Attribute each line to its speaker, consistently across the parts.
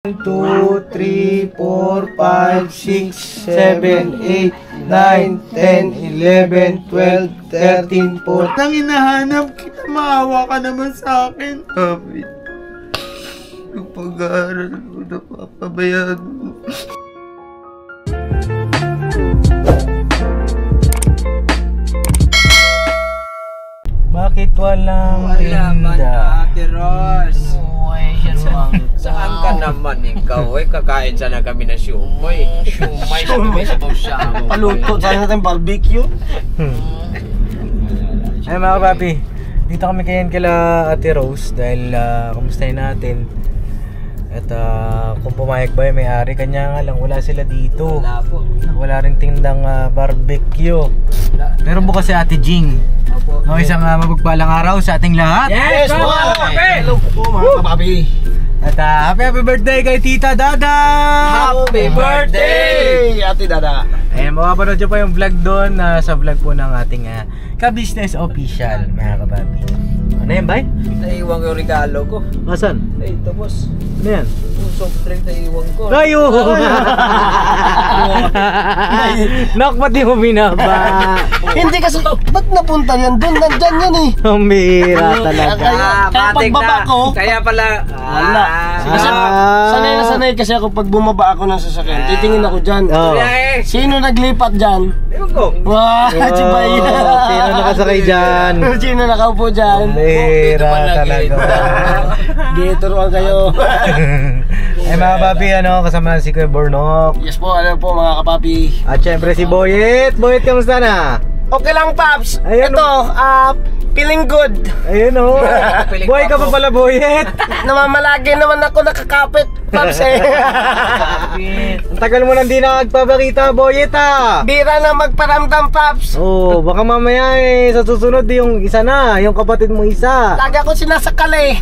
Speaker 1: 1, 2, 3, 4, 5, 6, 7, 8, 9, 10, 11, 12, 13, 14. Nang hinahanap kita, maawa ka naman sa akin. David, yung pag-aaral ko napapabayaan mo. Bakit walang tinda?
Speaker 2: Ate Ros. Saan ka naman ikaw? Kakain sana kami na siumay. Siumay sa bawsya.
Speaker 1: Paluto sana natin barbecue. Ay mga papi, dito kami kayan kila Ate Rose dahil kumustahin natin. At kung pumayag ba yung may-ari, kanya nga lang wala sila dito.
Speaker 2: Wala po.
Speaker 1: Wala rin tindang barbecue. Pero bukas si Ate Jing. No, isang mapagpalang araw sa ating lahat.
Speaker 2: Yes, po!
Speaker 1: Hello po mga kapapi. At happy birthday kay Tita Dada!
Speaker 2: Happy birthday!
Speaker 1: Ate Dada! Ayan, mapapanood nyo pa yung vlog doon sa vlog po ng ating Ka-Business Official, mga kapapi. Ano yan, bay?
Speaker 2: Naiwan ko yung regalo ko.
Speaker 1: Asan?
Speaker 2: Ay, ito boss.
Speaker 1: Ano yan?
Speaker 2: Yung soft drink naiwan ko.
Speaker 1: Ayo! Nak, ba't di mo binaba?
Speaker 3: Hindi kasi, ba't napunta yan doon? Nandyan yan eh.
Speaker 1: Ang bihira talaga.
Speaker 3: Kaya pagbaba ko,
Speaker 2: Kaya pala.
Speaker 3: wala. Kasi sanay na sanay kasi ako pag bumaba ako ng sasakyan. Titingin ako dyan.
Speaker 1: Oh.
Speaker 3: Sino naglipat dyan?
Speaker 2: Ewan ko.
Speaker 3: Wow, chibay.
Speaker 1: Sino nakasakay dyan?
Speaker 3: Sino nakaupo dyan?
Speaker 1: Bihira talaga.
Speaker 3: Gituruan kayo.
Speaker 1: Ay mga papi, kasama na si Kuya Bornok.
Speaker 3: Yes po, alam po mga kapapi.
Speaker 1: At syempre si Boyet. Boyet, kamusta na?
Speaker 3: Okay lang, Paps.
Speaker 1: Ayan,
Speaker 3: Ito, feeling good.
Speaker 1: Ayun o. Boy ka pa pala, Boyet.
Speaker 3: Namamalagi naman ako nakakapit, Paps eh.
Speaker 1: Ang tagal mo nang di nagpapakita, Boyet
Speaker 3: Bira na magparamdam, Paps.
Speaker 1: Oh, baka mamaya sa susunod yung isa na, yung kapatid mo isa.
Speaker 3: Lagi ako sinasakal eh.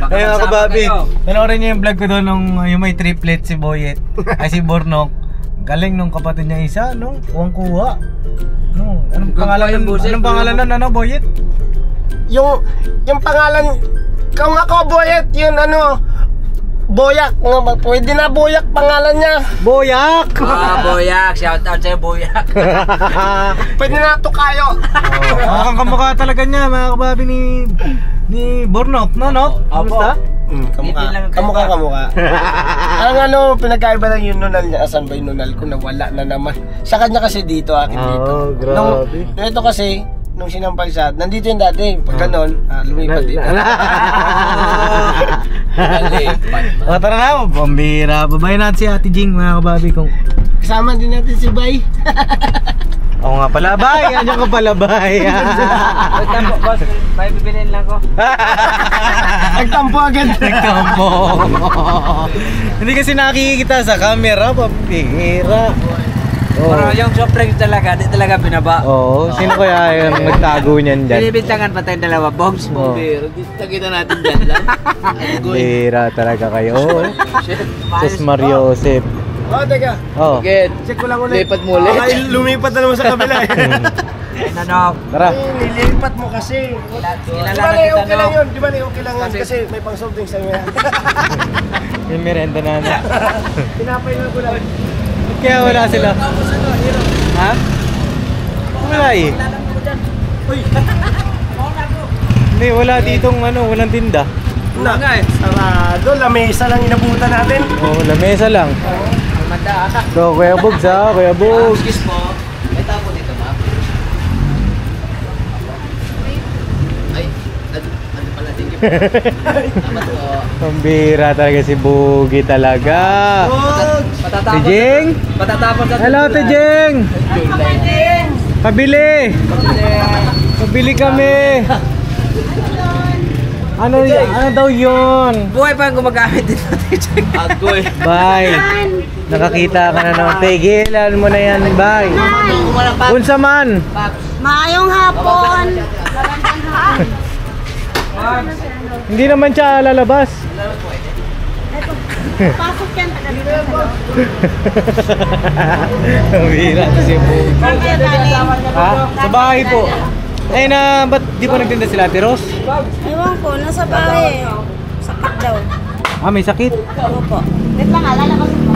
Speaker 1: Ayun mga kababi, panoorin niyo yung vlog ko doon nung yung may triplet si Boyet ay si Bornok. Galing nung kapatid niya isa, kuwang-kuha. Anong pangalan nun, Boyet?
Speaker 3: Yung pangalan, kung ako Boyet, yun Boyak. Pwede na Boyak pangalan niya.
Speaker 1: Boyak!
Speaker 2: Boyak. Shout out sa'yo, Boyak.
Speaker 3: Pwede na Tukayo.
Speaker 1: Mukhang kamukha talaga niya, mga kababi ni Bornok, no? Kamusta?
Speaker 3: Kamukha. Ang pinagkaiba lang yung nunal niya. Asan ba yung nunal ko? Nawala na naman. Sa kanya kasi dito, akin dito.
Speaker 1: Oh, grabe.
Speaker 3: Ito kasi, nung sinampal siya, nandito yung dati. Pag ganon, lumipat dito.
Speaker 1: O tara na, pambira. Babayin natin si Ate Jing, mga kababi.
Speaker 3: Kasama din natin si Bay.
Speaker 1: Oo nga pala, Bay. Andiyan ka pala, Bay.
Speaker 2: Nagtampo, boss. May bibilin lang ko.
Speaker 3: Nagtampo agad.
Speaker 1: Nagtampo. Hindi kasi nakikita sa camera, pambira.
Speaker 2: Pero yung soft drink talaga, di talaga binaba.
Speaker 1: Oo, sino kaya yung nagtago niyan dyan?
Speaker 2: Binibintangan pa tayong dalawa, Bogs. Pero kita natin dyan lang.
Speaker 1: Bira talaga kayo. Sus Mario Joseph.
Speaker 3: Teka. Check ko lang ulit.
Speaker 2: Lipat mo ulit.
Speaker 3: Ay, lumipat na naman sa kabila eh.
Speaker 2: Nanok.
Speaker 1: Tara.
Speaker 3: Nilipat mo kasi.
Speaker 2: Kilala
Speaker 3: Di ba
Speaker 2: na kita,
Speaker 3: okay lang
Speaker 2: no?
Speaker 3: yun? Di ba okay lang yun? Kasi may pang soft drinks sa'yo yan.
Speaker 1: Yung merenda na na.
Speaker 3: Pinapay na ko lang.
Speaker 1: Kaya wala sila. Ha? Wala eh. Hindi, wala ditong walang tinda.
Speaker 3: Wala nga eh. Sarado, lamesa lang inabutan natin.
Speaker 1: Oo, lamesa lang.
Speaker 2: Manda ata.
Speaker 1: So, Kuya Bugs Kuya Bugs.
Speaker 2: Excuse po. May tapo dito, ma'am. Ay, ano pala din yung salamat po.
Speaker 1: Pambira talaga si Bugi talaga. Si Jing?
Speaker 2: Patatapos sa
Speaker 1: Hello, Ate Jing! Pabili! Pabili kami! Ano daw yun?
Speaker 2: Buhay pa ang gumagamit dito, Jing. Agoy.
Speaker 1: Bye! Nakakita ka na naman. Tigilan mo na yan, bye! Unsa man!
Speaker 4: Maayong hapon.
Speaker 1: Hindi naman siya lalabas.
Speaker 4: Pasok yan.
Speaker 1: Ang bira si Bugi. Ha? Sa bahay po. Eh ba't di pa nagtinda sila, Ate Ros?
Speaker 4: Ewan ko, nasa bahay. Sakit daw.
Speaker 1: Ah, may sakit?
Speaker 4: Opo. Wait lang, lalabas ko.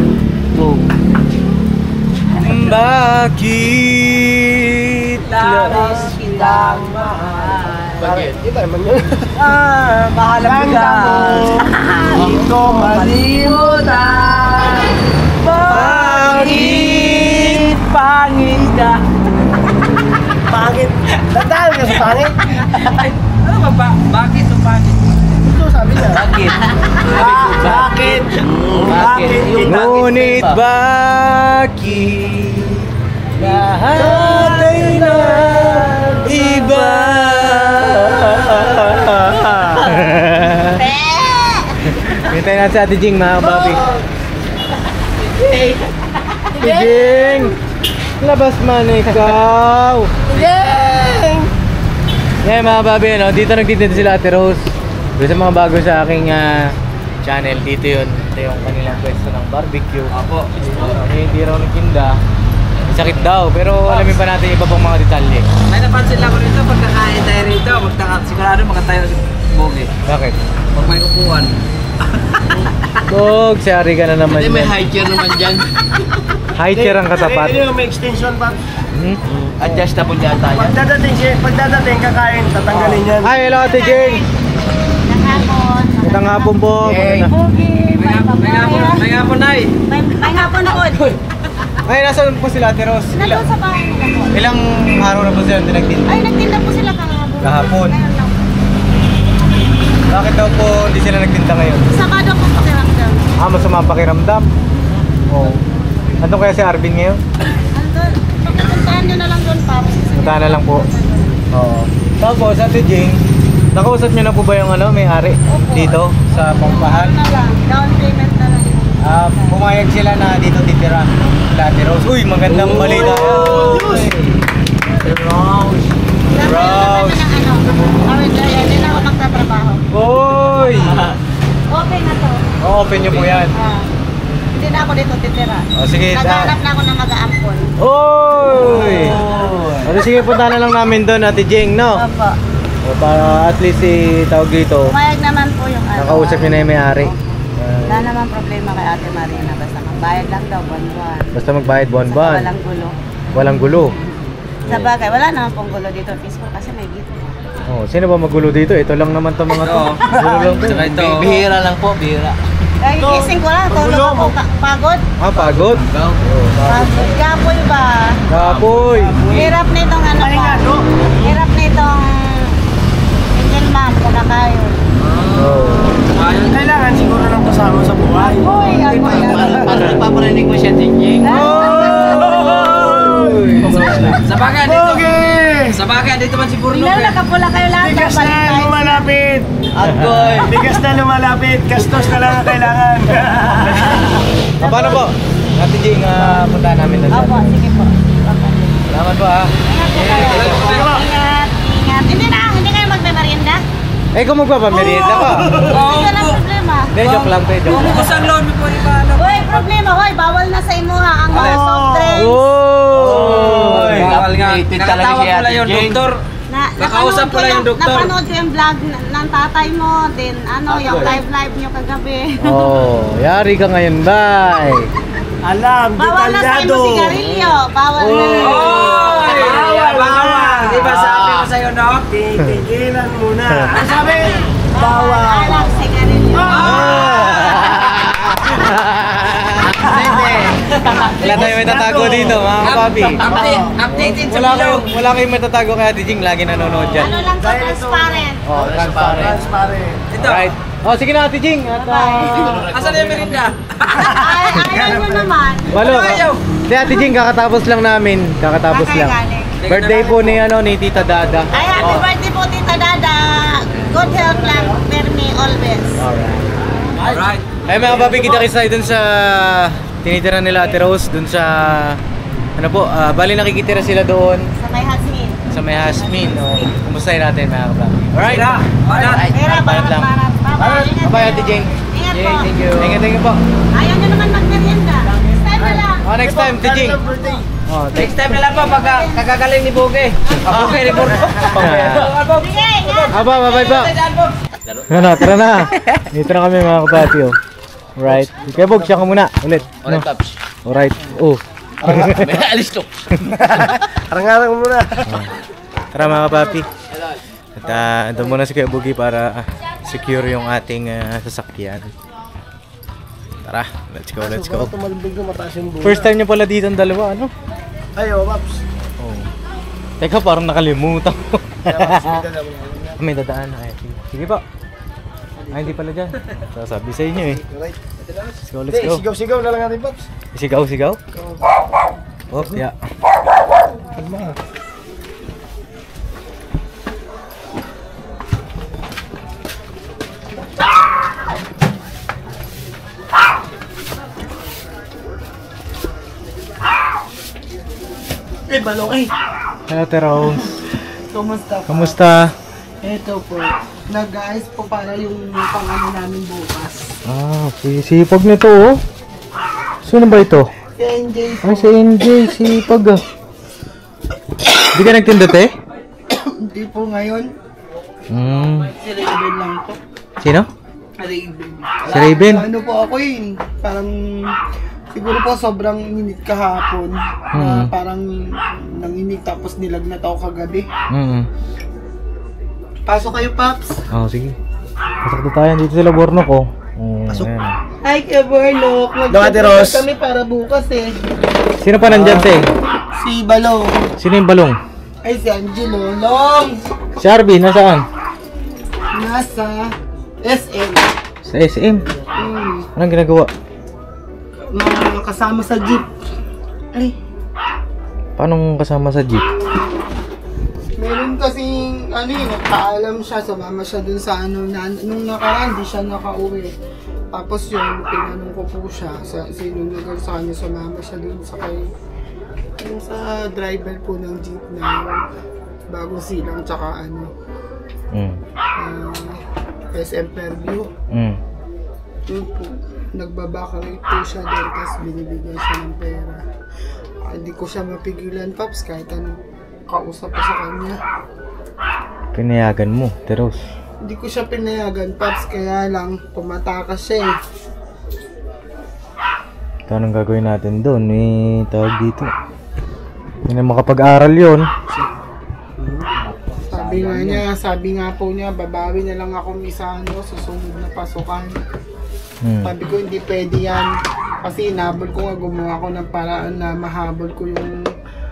Speaker 1: Oh. Bakit labis
Speaker 2: kitang mahal?
Speaker 3: Bakit? Iba naman yun.
Speaker 2: Mahalap ka.
Speaker 3: Dito
Speaker 2: Malimutan. Bakit pangit ka?
Speaker 3: Pangit. Tandaan ka sa pangit.
Speaker 2: Ano ba? Bakit o pangit?
Speaker 3: Ito sabi niya.
Speaker 2: Bakit?
Speaker 3: Bakit?
Speaker 2: Bakit? Yung bakit
Speaker 1: ngunit
Speaker 2: pa iba.
Speaker 1: bakit lahat ay nag-iba? Hintayin natin si Ate Jing, mga Bobby. Ate Jing! Labas man ikaw!
Speaker 3: Yang!
Speaker 1: Yeah, mga Bobby, ano, dito nagtitinda sila Ate Rose. Doon sa mga bago sa aking channel, dito yun. Ito yung kanilang pwesto ng barbecue.
Speaker 2: Apo.
Speaker 1: Hindi raw nagtinda. May sakit daw, pero alamin pa natin iba pang mga detalye.
Speaker 2: May napansin lang ko rito, pagkakain tayo rito, sigurado makatayo si Boge.
Speaker 1: Bakit?
Speaker 2: Pag may upuan.
Speaker 1: Dog, sari ka na naman
Speaker 2: Hindi may
Speaker 1: yan.
Speaker 2: high chair naman dyan.
Speaker 1: High chair ang katapat.
Speaker 3: Hindi yung may extension pa.
Speaker 1: Hmm?
Speaker 2: Adjustable yata yan.
Speaker 3: Pagdadating kakain, tatanggalin yan.
Speaker 1: Hi, hello Ate Jing!
Speaker 4: Nakapon.
Speaker 1: Itang hapon po.
Speaker 2: Yay.
Speaker 4: Pogi.
Speaker 2: May hapon na eh.
Speaker 4: May hapon ako.
Speaker 1: Ay, nasaan po sila Ate Rose?
Speaker 4: Nandun sa bahay nila po.
Speaker 1: Ilang araw na po sila hindi nagtinda?
Speaker 4: Ay, nagtinda po sila kahapon.
Speaker 1: Kahapon?
Speaker 4: Ngayon lang.
Speaker 1: Bakit daw po hindi sila nagtinda ngayon?
Speaker 4: Sabado po pakiramdam.
Speaker 1: Ah, masama ang pakiramdam. Oo. Andun kaya si Arvin ngayon?
Speaker 4: Andun. Pagpuntahan nyo na lang doon, Pops.
Speaker 1: Puntahan na lang po. Oo. Tapos, Ate Jing, nakausap niyo na po ba yung may-ari dito sa Pampahan?
Speaker 4: Na lang. Down payment na lang.
Speaker 1: Pumayag sila na dito titira. Ate Rose. Uy, magandang balita.
Speaker 3: Diyos!
Speaker 1: Rose.
Speaker 4: Rose. Hindi na ako magtatrabaho.
Speaker 1: Uy!
Speaker 4: Okay na to.
Speaker 1: Open niyo po yan.
Speaker 4: Hindi na ako dito titira.
Speaker 1: O sige.
Speaker 4: Naghanap na ako ng mag-aampon.
Speaker 1: Uy! O sige, punta na lang namin doon, Ate Jing, no?
Speaker 4: Opo.
Speaker 1: O, para at least tawag dito,
Speaker 4: Pumayag naman po yung
Speaker 1: nakausap niyo na yung may-ari.
Speaker 4: Wala naman problema kay Ate Marina. Basta magbayad lang daw buwan-buwan.
Speaker 1: Basta magbayad buwan-buwan.
Speaker 4: Walang gulo.
Speaker 1: Walang gulo.
Speaker 4: Sa bagay, wala naman pong gulo dito. Peaceful kasi may gitna.
Speaker 1: Oh, sino ba magulo dito? Ito lang naman to mga to.
Speaker 2: Oo.
Speaker 1: Gulo lang to.
Speaker 2: Saka ito. Bihira lang po, bihira.
Speaker 4: Ay, gising ko lang. Tulog ako. Pagod.
Speaker 1: Ah, pagod.
Speaker 2: Ikaw?
Speaker 4: Pagod. Gapoy ba?
Speaker 1: Kapoy.
Speaker 4: Hirap nitong ano pa. Hirap nitong single mom. Kuna kayo.
Speaker 1: Oh.
Speaker 2: Ayun.
Speaker 3: Kailangan siguro ng kasama sa buhay.
Speaker 4: Uy, ako
Speaker 2: Para napaparinig mo siya, Tinging. Sa bagay, dito. Sa bagay, dito man si Burno.
Speaker 4: Tingnan, nakapula kayo lahat.
Speaker 3: Bigas na lumalapit.
Speaker 2: Agoy.
Speaker 3: Bigas na lumalapit. Gastos na lang ang kailangan.
Speaker 1: Paano po? Ate Jing, punta namin na
Speaker 4: Opo, sige po.
Speaker 1: Salamat po ha.
Speaker 4: Ingat po kayo. Ingat, ingat. Hindi kayo magme-merienda?
Speaker 1: Eh kung magpapamerienda ka.
Speaker 4: Hindi na problema.
Speaker 1: Hindi, joke lang tayo. Joke lang.
Speaker 2: Kusang loan mo po ni Pala.
Speaker 4: Hoy, problema. Hoy, bawal na sa imuha ang mga soft drinks.
Speaker 1: Oh!
Speaker 2: Bawal nga. Nakatawag ko lang yung doktor. Nakausap ko lang yung doktor.
Speaker 4: Napanood ko yung vlog ng tatay mo. Then, yung live nyo kagabi.
Speaker 1: Oh, yari ka ngayon, bye.
Speaker 3: Alam,
Speaker 4: Bawal na sa imo
Speaker 3: detalyado.
Speaker 4: sigarilyo. Bawal na.
Speaker 2: Oy! Bawal! Di ba sabi ko sa'yo, no?
Speaker 3: Titigilan muna. Ano sabi? Bawal.
Speaker 4: Alam, sigarilyo.
Speaker 1: Wala tayo may tatago dito, mga kapapi.
Speaker 2: Updated sa bilog.
Speaker 1: Wala kayong matatago kay Ate Jing, lagi nanonood dyan.
Speaker 4: Ano lang to, transparent.
Speaker 1: Oh, transparent.
Speaker 3: Transparent.
Speaker 2: Ito.
Speaker 1: Right. Oh, sige na Ate Jing. At,
Speaker 2: Asan na yung merinda?
Speaker 4: Ayaw nyo naman.
Speaker 1: Walo.
Speaker 2: Ayaw.
Speaker 1: Di Ate Jing, kakatapos lang namin. Kakatapos lang.
Speaker 4: Galing.
Speaker 1: Birthday po ni Tita Dada.
Speaker 4: Ay, happy birthday po, Tita Dada. Good health lang. Me always.
Speaker 2: Alright.
Speaker 1: Ay mga papi, kita tayo dun sa tinitira nila Ate Rose. Dun sa, ano po, bali nakikitira sila doon
Speaker 4: Sa may Hasmin.
Speaker 1: sa may Hasmin. O, kumustahin natin mga kapapi. Alright.
Speaker 2: Alright.
Speaker 4: Pera,
Speaker 1: Barat lang.
Speaker 4: Bye-bye. Ingat
Speaker 1: Bye
Speaker 4: kayo.
Speaker 1: Ate Jing.
Speaker 4: Ingat po.
Speaker 2: Thank you.
Speaker 1: Thank you po.
Speaker 4: Ayaw nyo naman mag-merienda. Next time na lang.
Speaker 1: Oh, next time, Ate Jing. Oh,
Speaker 2: Next time na lang po pagka kagagaling ni Boge. Boge ni Burno.
Speaker 4: Sige, ingat.
Speaker 1: Aba, bye-bye po.
Speaker 2: Laro.
Speaker 5: Tara na. Dito na kami mga kapapi, oh. Right. Kaya Bog, siya ka muna. Ulit.
Speaker 2: Alright, Paps.
Speaker 5: Alright. Oh.
Speaker 2: May alis to.
Speaker 3: Arang-arang muna.
Speaker 5: Tara mga kapapi. At andun muna si Kuya Bugi para secure yung ating sasakyan. Tara, let's go, let's go.
Speaker 3: Tumalbog na mataas yung buhay.
Speaker 5: First time niyo pala dito ang dalawa, ano?
Speaker 3: Ay, Paps.
Speaker 5: Oh. Teka, parang nakalimutan ko. May dadaan. Ay, sige po. Ay, hindi pala dyan. Sasabi sa inyo eh.
Speaker 3: Right.
Speaker 5: Let's go, let's go.
Speaker 3: Sigaw-sigaw na lang natin, Paps.
Speaker 5: Sigaw, sigaw. Oh, yeah.
Speaker 3: Kalma.
Speaker 1: Balong eh.
Speaker 5: Hello, Terose.
Speaker 1: Kumusta po?
Speaker 5: Kamusta?
Speaker 1: Ito po. Nag-ayos po para yung pang-ano namin bukas.
Speaker 5: Ah, sipag nito oh. Sino ba ito?
Speaker 1: Si NJ po.
Speaker 5: Ay, si NJ, sipag ah. Hindi ka nagtinda, te?
Speaker 1: Hindi po ngayon. Si Raven lang po.
Speaker 5: Sino?
Speaker 1: Raven.
Speaker 5: Si Raven?
Speaker 1: Ano po ako yun? Parang siguro po sobrang init kahapon. Na parang nanginig tapos nilagnat ako kagabi. Pasok kayo, Paps.
Speaker 5: Oh, sige. Pasok na tayo dito sa laborno ko. Pasok.
Speaker 1: Hi, Kevorlok.
Speaker 3: Ate Ros.
Speaker 1: Kami para bukas eh.
Speaker 5: Sino pa nandyan, te?
Speaker 1: Si Balong.
Speaker 5: Sino yung balong?
Speaker 1: Ay, si Angelo. Long!
Speaker 5: Si Arby, nasaan?
Speaker 1: Nasa SM.
Speaker 5: Sa SM. Anong ginagawa?
Speaker 1: Kasama sa jeep. Ay,
Speaker 5: Paano kasama sa jeep?
Speaker 1: meron kasing ano yun, nagpaalam siya, sumama siya dun sa ano, nung nakaraan, di siya nakauwi. Tapos yun, tinanong ko po siya, sinunugan sa kanya, sumama siya dun sa kay, yung sa driver po ng jeep na bagong silang, tsaka ano, SM Fairview. Yun po, nagbabakarate po siya doon, tapos binibigyan siya ng pera. Hindi ko siya mapigilan, Paps, kahit anong kausap ko sa kanya.
Speaker 5: Pinayagan mo, Teros.
Speaker 1: Hindi ko siya pinayagan, Paps, kaya lang tumatakas siya eh.
Speaker 5: Ito anong gagawin natin doon? May tawag dito. Hindi na makapag-aral yun.
Speaker 1: Sabi nga po niya, babawi na lang ako sa ano, susunod na pasukan. Sabi ko hindi pwede yan. Kasi inabol ko nga, gumawa ko ng paraan na mahabol ko yung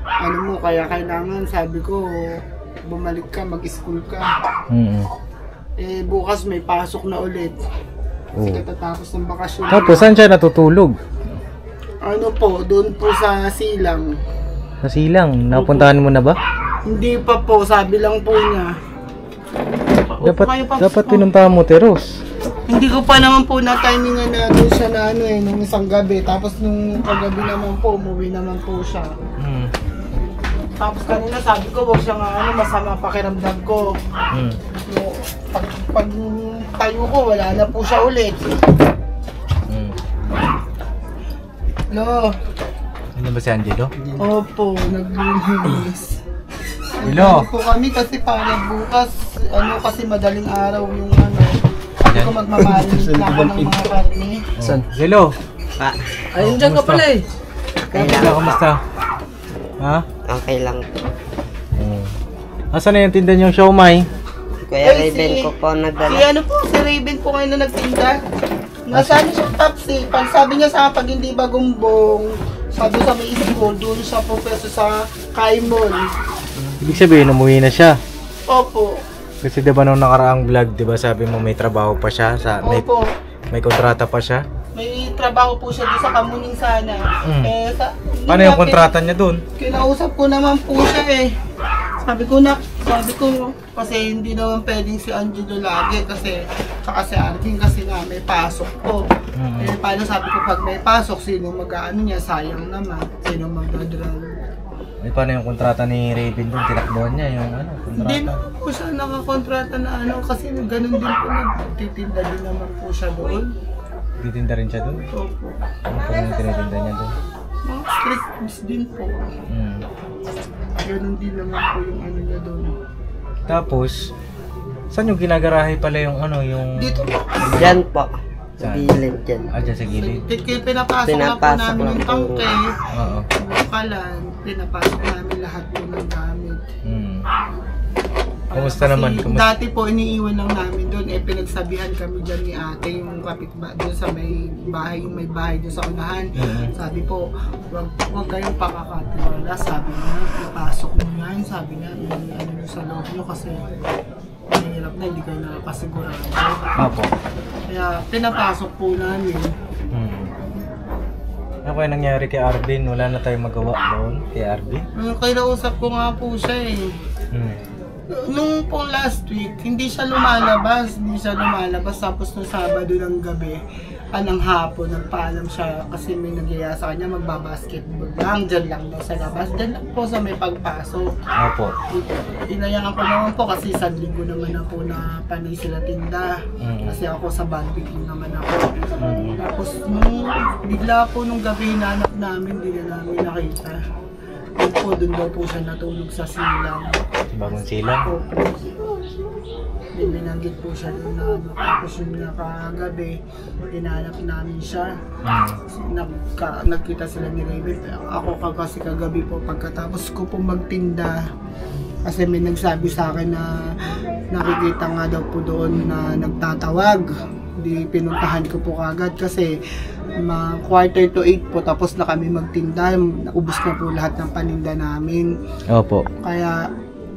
Speaker 1: ano mo, kaya kailangan sabi ko bumalik ka, mag-school ka. Eh bukas may pasok na ulit. Kasi katatapos ng bakasyon.
Speaker 5: Tapos saan siya natutulog?
Speaker 1: Ano po, doon po sa Silang.
Speaker 5: Sa Silang? Napuntahan mo na ba?
Speaker 1: Hindi pa po, sabi lang po niya.
Speaker 5: Dapat pinuntahan mo, Teros.
Speaker 1: Hindi ko pa naman po na-timingan na doon siya na ano eh, nung isang gabi. Tapos nung kagabi naman po, umuwi naman po siya. Tapos kanina sabi ko, huwag siya nga ano, masama pakiramdam ko. Pag tayo ko, wala na po siya ulit. Hello?
Speaker 5: Ano ba si Angelo?
Speaker 1: Opo, naglinis.
Speaker 5: Hello?
Speaker 1: Po kami kasi para bukas, ano kasi madaling araw yung ano. Sabi ko magmamarinate na ako ng mga karne.
Speaker 5: Hello?
Speaker 2: Ayun dyan ka pala eh.
Speaker 5: Kamusta? Ha?
Speaker 6: Okay lang.
Speaker 5: Asan na yung tinda niyong siomay?
Speaker 6: Kuya
Speaker 1: Ay,
Speaker 6: Raven ko po
Speaker 1: Si
Speaker 6: nagdala.
Speaker 1: ano po, si Raven po ngayon na nagtinda. Nasaan siya, Paps eh. Pag sabi niya sa pag hindi bagumbong, sabi sa may school, doon siya po peso sa Kaimol.
Speaker 5: Ibig sabihin, umuwi na siya.
Speaker 1: Opo.
Speaker 5: Kasi diba nung nakaraang vlog, diba sabi mo may trabaho pa siya?
Speaker 1: Opo.
Speaker 5: May kontrata pa siya?
Speaker 1: May trabaho po siya doon sa Kamuning sana.
Speaker 5: Paano yung kontrata niya doon?
Speaker 1: Kinausap ko naman po siya eh. Sabi ko kasi hindi naman pwedeng si Angelo lagi kasi saka si Arvin kasi nga may pasok po. Eh paano sabi ko pag may pasok, sino mag-ano niya, sayang naman. Sino magdadrive.
Speaker 5: Eh paano yung kontrata ni Raven doon? Tinakbuhan niya yung ano, kontrata?
Speaker 1: Hindi naman po siya nakakontrata na ano kasi ganun din po, nagtitinda din naman po siya doon.
Speaker 5: Titinda rin siya doon?
Speaker 1: Opo.
Speaker 5: Ano pa yung tinitinda niya doon?
Speaker 1: Mga street foods din po. Ganun din naman po yung ano niya doon.
Speaker 5: Tapos, Saan yung ginagarahe pala yung ano, yung...
Speaker 1: Dito po.
Speaker 3: Diyan po. Sa
Speaker 5: Saan?
Speaker 3: gilid dyan.
Speaker 5: Ah, dyan sa gilid.
Speaker 1: Pinapasok na po
Speaker 3: Pinapasok
Speaker 1: namin
Speaker 3: na
Speaker 1: yung
Speaker 3: po.
Speaker 1: tangke.
Speaker 5: Oo.
Speaker 1: Bukalan, pinapasok namin lahat po ng gamit.
Speaker 5: Kumusta naman?
Speaker 1: Dati po iniiwan lang namin doon, pinagsabihan kami dyan ni ate, yung kapitbahay doon sa may bahay, yung may bahay doon sa unahan. Sabi po, wag kayong pakakatiwala, sabi niya, ipasok mo yan, sabi niya, ano nyo sa loob nyo kasi mahirap na, hindi kayo nakapasigurado.
Speaker 5: Apo.
Speaker 1: Kaya pinapasok po namin.
Speaker 5: Ano kaya nangyari kay Arvin? Wala na tayong magawa doon kay Arvin?
Speaker 1: Kailausap ko nga po siya Nung pong last week, hindi siya lumalabas. Tapos nung Sabado ng gabi, anong hapon, nagpaalam siya kasi may nagyaya sa kanya, magbabasketball lang. Diyan lang daw sa labas. Diyan lang po sa may pagpasok.
Speaker 5: Opo.
Speaker 1: Inayaan ko naman po kasi isang linggo naman na po na panay sila tinda. Kasi ako sa barbecue naman ako. Tapos nung bigla po nung gabi hinanap namin, hindi na namin nakita. Doon daw po siya natulog sa silang.
Speaker 5: Bagong silang?
Speaker 1: Opo. Binanggit po siya doon na tapos yung nakagabi, hinanap namin siya. Nagkita sila ni Raven. Ako kasi kagabi po pagkatapos ko po magtinda. Kasi may nagsabi sa akin na nakikita nga daw po doon na nagtatawag. Di pinuntahan ko po kagad kasi 7:45 po tapos na kami magtinda, naubos na po lahat ng paninda namin. Opo. Kaya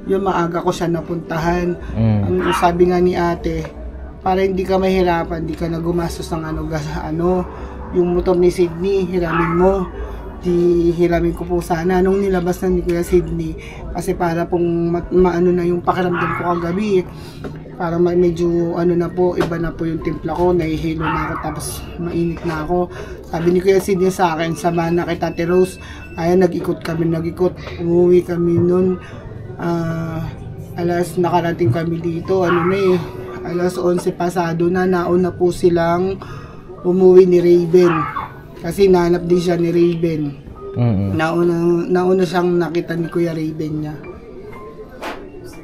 Speaker 1: yung maaga ko siya napuntahan. Ang sabi nga ni ate, para hindi ka mahirapan, hindi ka na gumastos ng yung motor ni Sydney, hiramin mo. Di hiramin ko po sana nung nilabas na ni Kuya Sydney kasi para pong maano na yung pakiramdam ko kagabi. Para medyo na po, iba na po yung timpla ko, nahihilo na ako tapos mainit na ako. Sabi ni Kuya Sydney sa akin, sama na kay Tate Rose. Ayan, nag-ikot. Umuwi kami nun. Nakarating kami dito, alas 11 pasado na, nauna po silang umuwi ni Raven. Kasi nanap din siya ni Raven. Nauna siyang nakita ni Kuya Raven niya.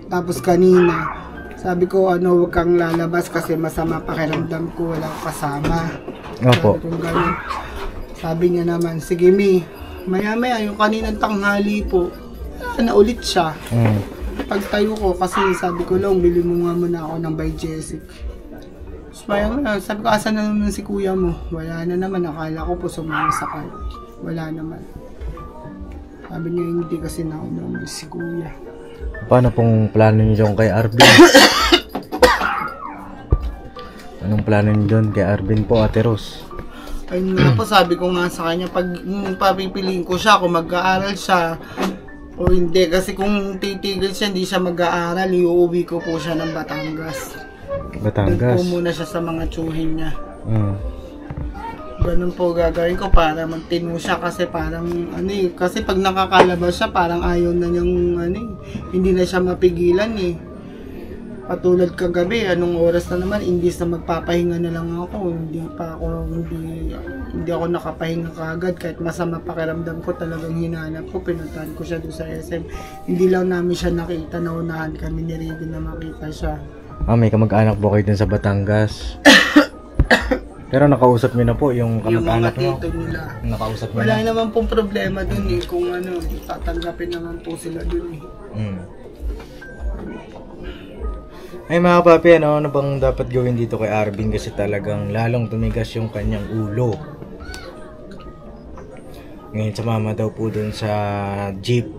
Speaker 1: Tapos kanina, sabi ko, huwag kang lalabas kasi masama pakiramdam ko, wala akong kasama. Opo. Sabi niya naman, sige Mi, maya-maya yung kaninang tanghali po, naulit siya. Pagtayo ko, kasi sabi ko lang, bili mo nga muna ako ng Bigesic. Sabi ko, asan na naman si kuya mo? Wala na naman, akala ko po sumama sa car. Wala naman. Sabi niya, hindi kasi nauna si kuya.
Speaker 5: Paano pong plano niyo kay Arvin? Anong plano niyo doon kay Arvin po, Ate Rose?
Speaker 1: Ayun nga po, sabi ko nga sa kanya, pag papipiliin ko siya, kung mag-aaral siya o hindi. Kasi kung titigil siya, hindi siya mag-aaral, iuwi ko po siya ng Batangas. Doon po muna siya sa mga tsuhin niya. Ganun po gagawin ko para magtino siya kasi parang kasi pag nakakalabas siya parang ayaw na niyang hindi na siya mapigilan Patulad kagabi, anong oras na naman, imbis na magpapahinga na lang ako, hindi ako nakapahinga kagad kahit masama pakiramdam ko, talagang hinanap ko, pinuntahan ko siya doon sa SM. Hindi lang namin siya nakita, naunahan kami ni Raven na makita siya.
Speaker 5: May kamag-anak po kayo dun sa Batangas. Pero nakausap niyo na po yung kamag-anak mo?
Speaker 1: Yung mga tito nila.
Speaker 5: Nakausap niyo
Speaker 1: Wala
Speaker 5: na?
Speaker 1: naman pong problema dun kung tatanggapin naman po sila dun
Speaker 5: Ay mga papi, ano bang dapat gawin dito kay Arvin kasi talagang lalong tumigas yung kanyang ulo. Ngayon sumama daw po dun sa jeep,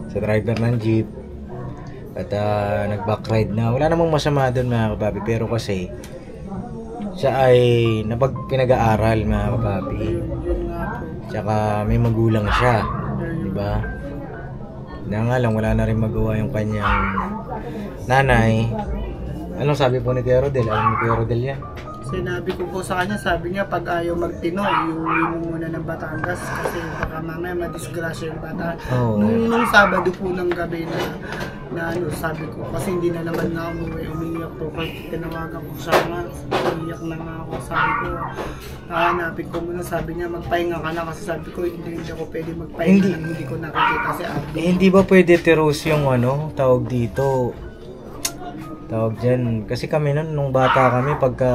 Speaker 5: sa driver ng jeep. At nag-backride na. Wala namang masama dun mga kapapi, pero kasi siya ay pinag-aaral mga kapapi. Tsaka may magulang siya, diba? Na nga lang, wala na rin magawa yung kanyang nanay. Anong sabi po ni Kuya Rodel? Alam ni Kuya Rodel yan?
Speaker 1: Sinabi ko po sa kanya, sabi niya pag ayaw magtino, iuwi mo muna ng Batangas kasi baka mamaya madisgrasya yung bata. Nung Sabado po ng gabi na sabi ko, kasi hindi na naman na umiiyak po, kahit tinawagan ko siya nga, umiiyak na nga ako, sabi ko, hanapin ko muna, sabi niya magpahinga ka na kasi sabi ko, hindi ako pwede magpahinga nang hindi ko nakikita si Abby.
Speaker 5: Hindi ba pwede Teros yung tawag dito, Tawag dyan. Kasi kami nun, nung bata kami, pagka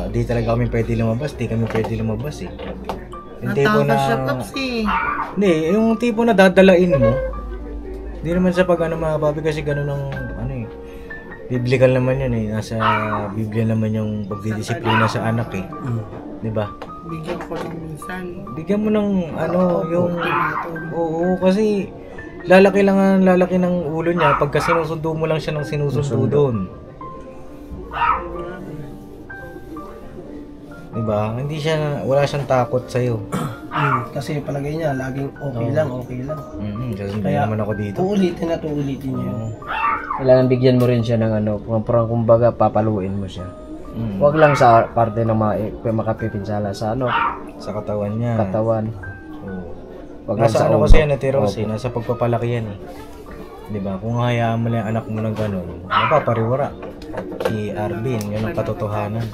Speaker 5: di talaga kami pwede lumabas, di kami pwede lumabas eh. Yung tipo
Speaker 1: Natawa siya,
Speaker 5: na...
Speaker 1: Paps eh.
Speaker 5: Hindi, yung tipo na dadalain mo. Hindi naman sa pag ano mga papi kasi gano'n ang ano eh. Biblical naman yun eh. Nasa Biblia naman yung pagdidisiplina sa anak eh. Di ba?
Speaker 1: Bigyan ko lang minsan.
Speaker 5: Bigyan mo ng ano yung...
Speaker 1: Ultimatum.
Speaker 5: Oo, kasi lalaki ng ulo niya pagka sinusundo mo lang siya ng sinusundo doon. Diba? Hindi siya, wala siyang takot sa'yo.
Speaker 3: Kasi palagay niya, laging okay lang.
Speaker 5: Kasi hindi
Speaker 3: Kaya,
Speaker 5: naman ako dito.
Speaker 3: uulitin niya yun.
Speaker 2: Kailangan bigyan mo rin siya ng ano, parang kumbaga papaluin mo siya. Huwag lang sa parte na makapipinsala sa ano,
Speaker 5: Sa katawan niya.
Speaker 2: katawan.
Speaker 5: Oo.
Speaker 2: Wag lang
Speaker 5: Nasa
Speaker 2: sa
Speaker 5: ano
Speaker 2: ulo.
Speaker 5: kasi yan, Ate Rose,
Speaker 2: Opo.
Speaker 5: nasa pagpapalaki yan eh. Diba? Kung hayaan mo lang yung anak mo ng gano'n, mapapariwara. Si Arvin, yun ang katotohanan.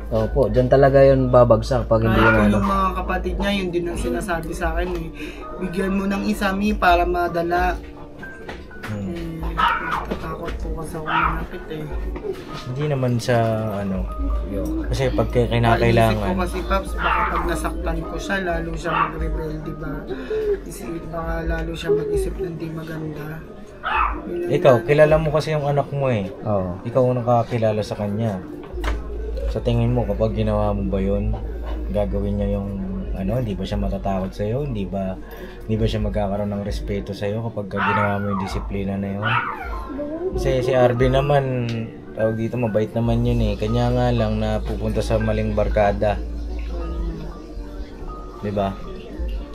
Speaker 2: Opo, dyan talaga yun babagsak pag hindi
Speaker 1: Kahit
Speaker 2: yun ano.
Speaker 1: yung mga kapatid niya, yun din ang sinasabi sa akin eh. Bigyan mo ng isa mi para madala. Natatakot po kasi ako manakit eh.
Speaker 5: Hindi naman sa ano, kasi pag
Speaker 1: Naisip ko
Speaker 5: kinakailangan,
Speaker 1: kasi Paps, baka pag nasaktan ko siya, lalo siya mag-rebelde ba? Baka lalo siya mag-isip ng di maganda. Yun ang
Speaker 5: ikaw, kilala mo kasi yung anak mo eh.
Speaker 2: Oo.
Speaker 5: Ikaw ang nakakilala sa kanya. Sa tingin mo, kapag ginawa mo ba yun, gagawin niya yung ano, hindi ba siya matatakot sa'yo? Hindi ba siya magkakaroon ng respeto sa'yo kapag ginawa mo yung disiplina na yun? Kasi si Arvin naman, tawag dito, mabait naman yun eh. Kanya nga lang na pupunta sa maling barkada. Diba?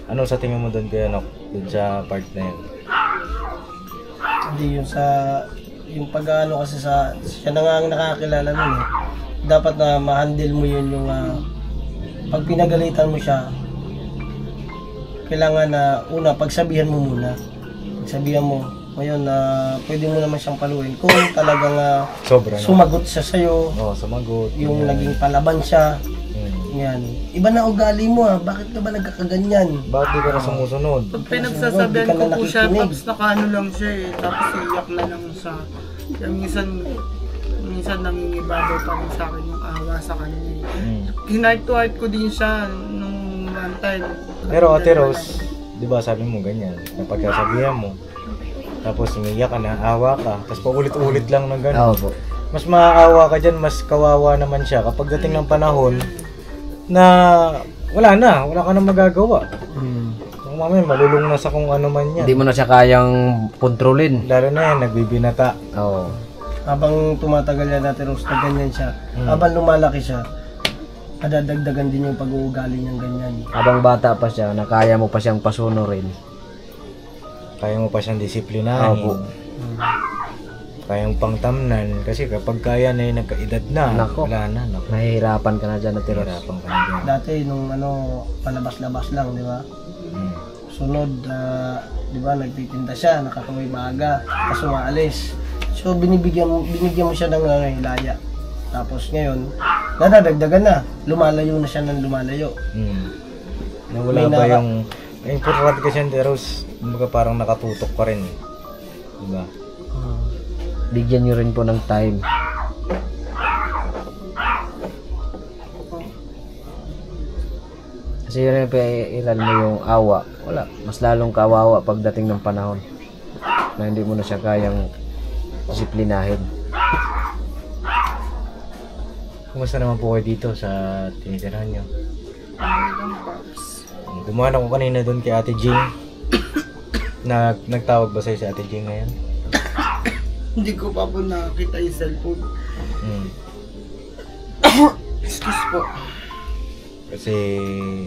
Speaker 5: Ano sa tingin mo doon kaya, Nok? Doon sa part na yun?
Speaker 3: Hindi yun sa... Yung pag-ano kasi sa... Siya na nga ang nakakilala nun eh. Dapat na ma-handle mo yun yung... pag pinagalitan mo siya, kailangan na una, pagsabihan mo muna. Pagsabihan mo, ngayon na pwede mo naman siyang paluin. Kung talagang
Speaker 5: Sobra na.
Speaker 3: sumagot siya sa'yo,
Speaker 5: Oo, sumagot.
Speaker 3: yung
Speaker 5: Yan.
Speaker 3: naging palaban siya,
Speaker 5: Hmm.
Speaker 3: yan. Iba na ugali mo bakit ka ba nagkakaganyan?
Speaker 5: Bakit di ka na sumusunod?
Speaker 1: Pag pinagsasabihan ko po siya,
Speaker 3: nakikinig.
Speaker 1: Paps, nakaano lang siya eh. Tapos iyak na lang siya. Kaya minsan nangingibabaw pa rin sa akin yung awa sa kanya. Hinart to heart ko din siya nung one time.
Speaker 5: Pero Ate Rose, di ba sabi mo ganyan, napagkasabihan mo, tapos umiyak ka na, awa ka, tapos paulit-ulit lang ng gano'n.
Speaker 2: Opo.
Speaker 5: Mas maaawa ka dyan, mas kawawa naman siya kapag dating ng panahon na wala ka na magagawa. Kung mamaya malulung na sa kung ano man yan.
Speaker 2: Hindi mo na siya kayang kontrolin.
Speaker 5: Lalo na yan, nagbibinata.
Speaker 2: Oo.
Speaker 3: Habang tumatagal yan natin, Rose, na ganyan siya. Habang lumalaki siya, nadadagdagan din yung pag-uugali niyang ganyan.
Speaker 2: Habang bata pa siya, na kaya mo pa siyang pasunurin.
Speaker 5: Kaya mo pa siyang disiplinahin.
Speaker 2: Opo.
Speaker 5: Kayang pangtamnan. Kasi kapag kaya na yung nagkaedad na,
Speaker 2: Nako.
Speaker 5: wala na. Nako.
Speaker 2: Nahihirapan ka na dyan, Ate Rose.
Speaker 5: Hirapan ka na dyan.
Speaker 3: Dati nung palabas-labas lang, di ba? Sunod, di ba, nagtitinda siya, nakakaway maaga, tapos umaalis. So binigyan mo siya ng hilaya. Tapos ngayon, nadadagdagan na, lumalayo na siya ng lumalayo.
Speaker 5: Nawala
Speaker 3: May
Speaker 5: ba
Speaker 3: naka-
Speaker 5: yung... Importante kasi yung Teros, kumbaga parang nakatutok pa rin eh. Diba?
Speaker 2: Bigyan nyo rin po ng time. Kasi yun yung ilan mo yung awa. Wala. Mas lalong kawawa pagdating ng panahon. Na hindi mo na siya kayang disiplinahin.
Speaker 5: Kumusta naman po kayo dito sa tinitirahan nyo?
Speaker 1: Lang, Paps.
Speaker 5: Dumaan ako kanina doon kay Ate Jing. Nagtawag ba sa'yo si Ate Jing ngayon?
Speaker 1: Hindi ko pa po nakakita yung cellphone. Excuse po.
Speaker 5: Kasi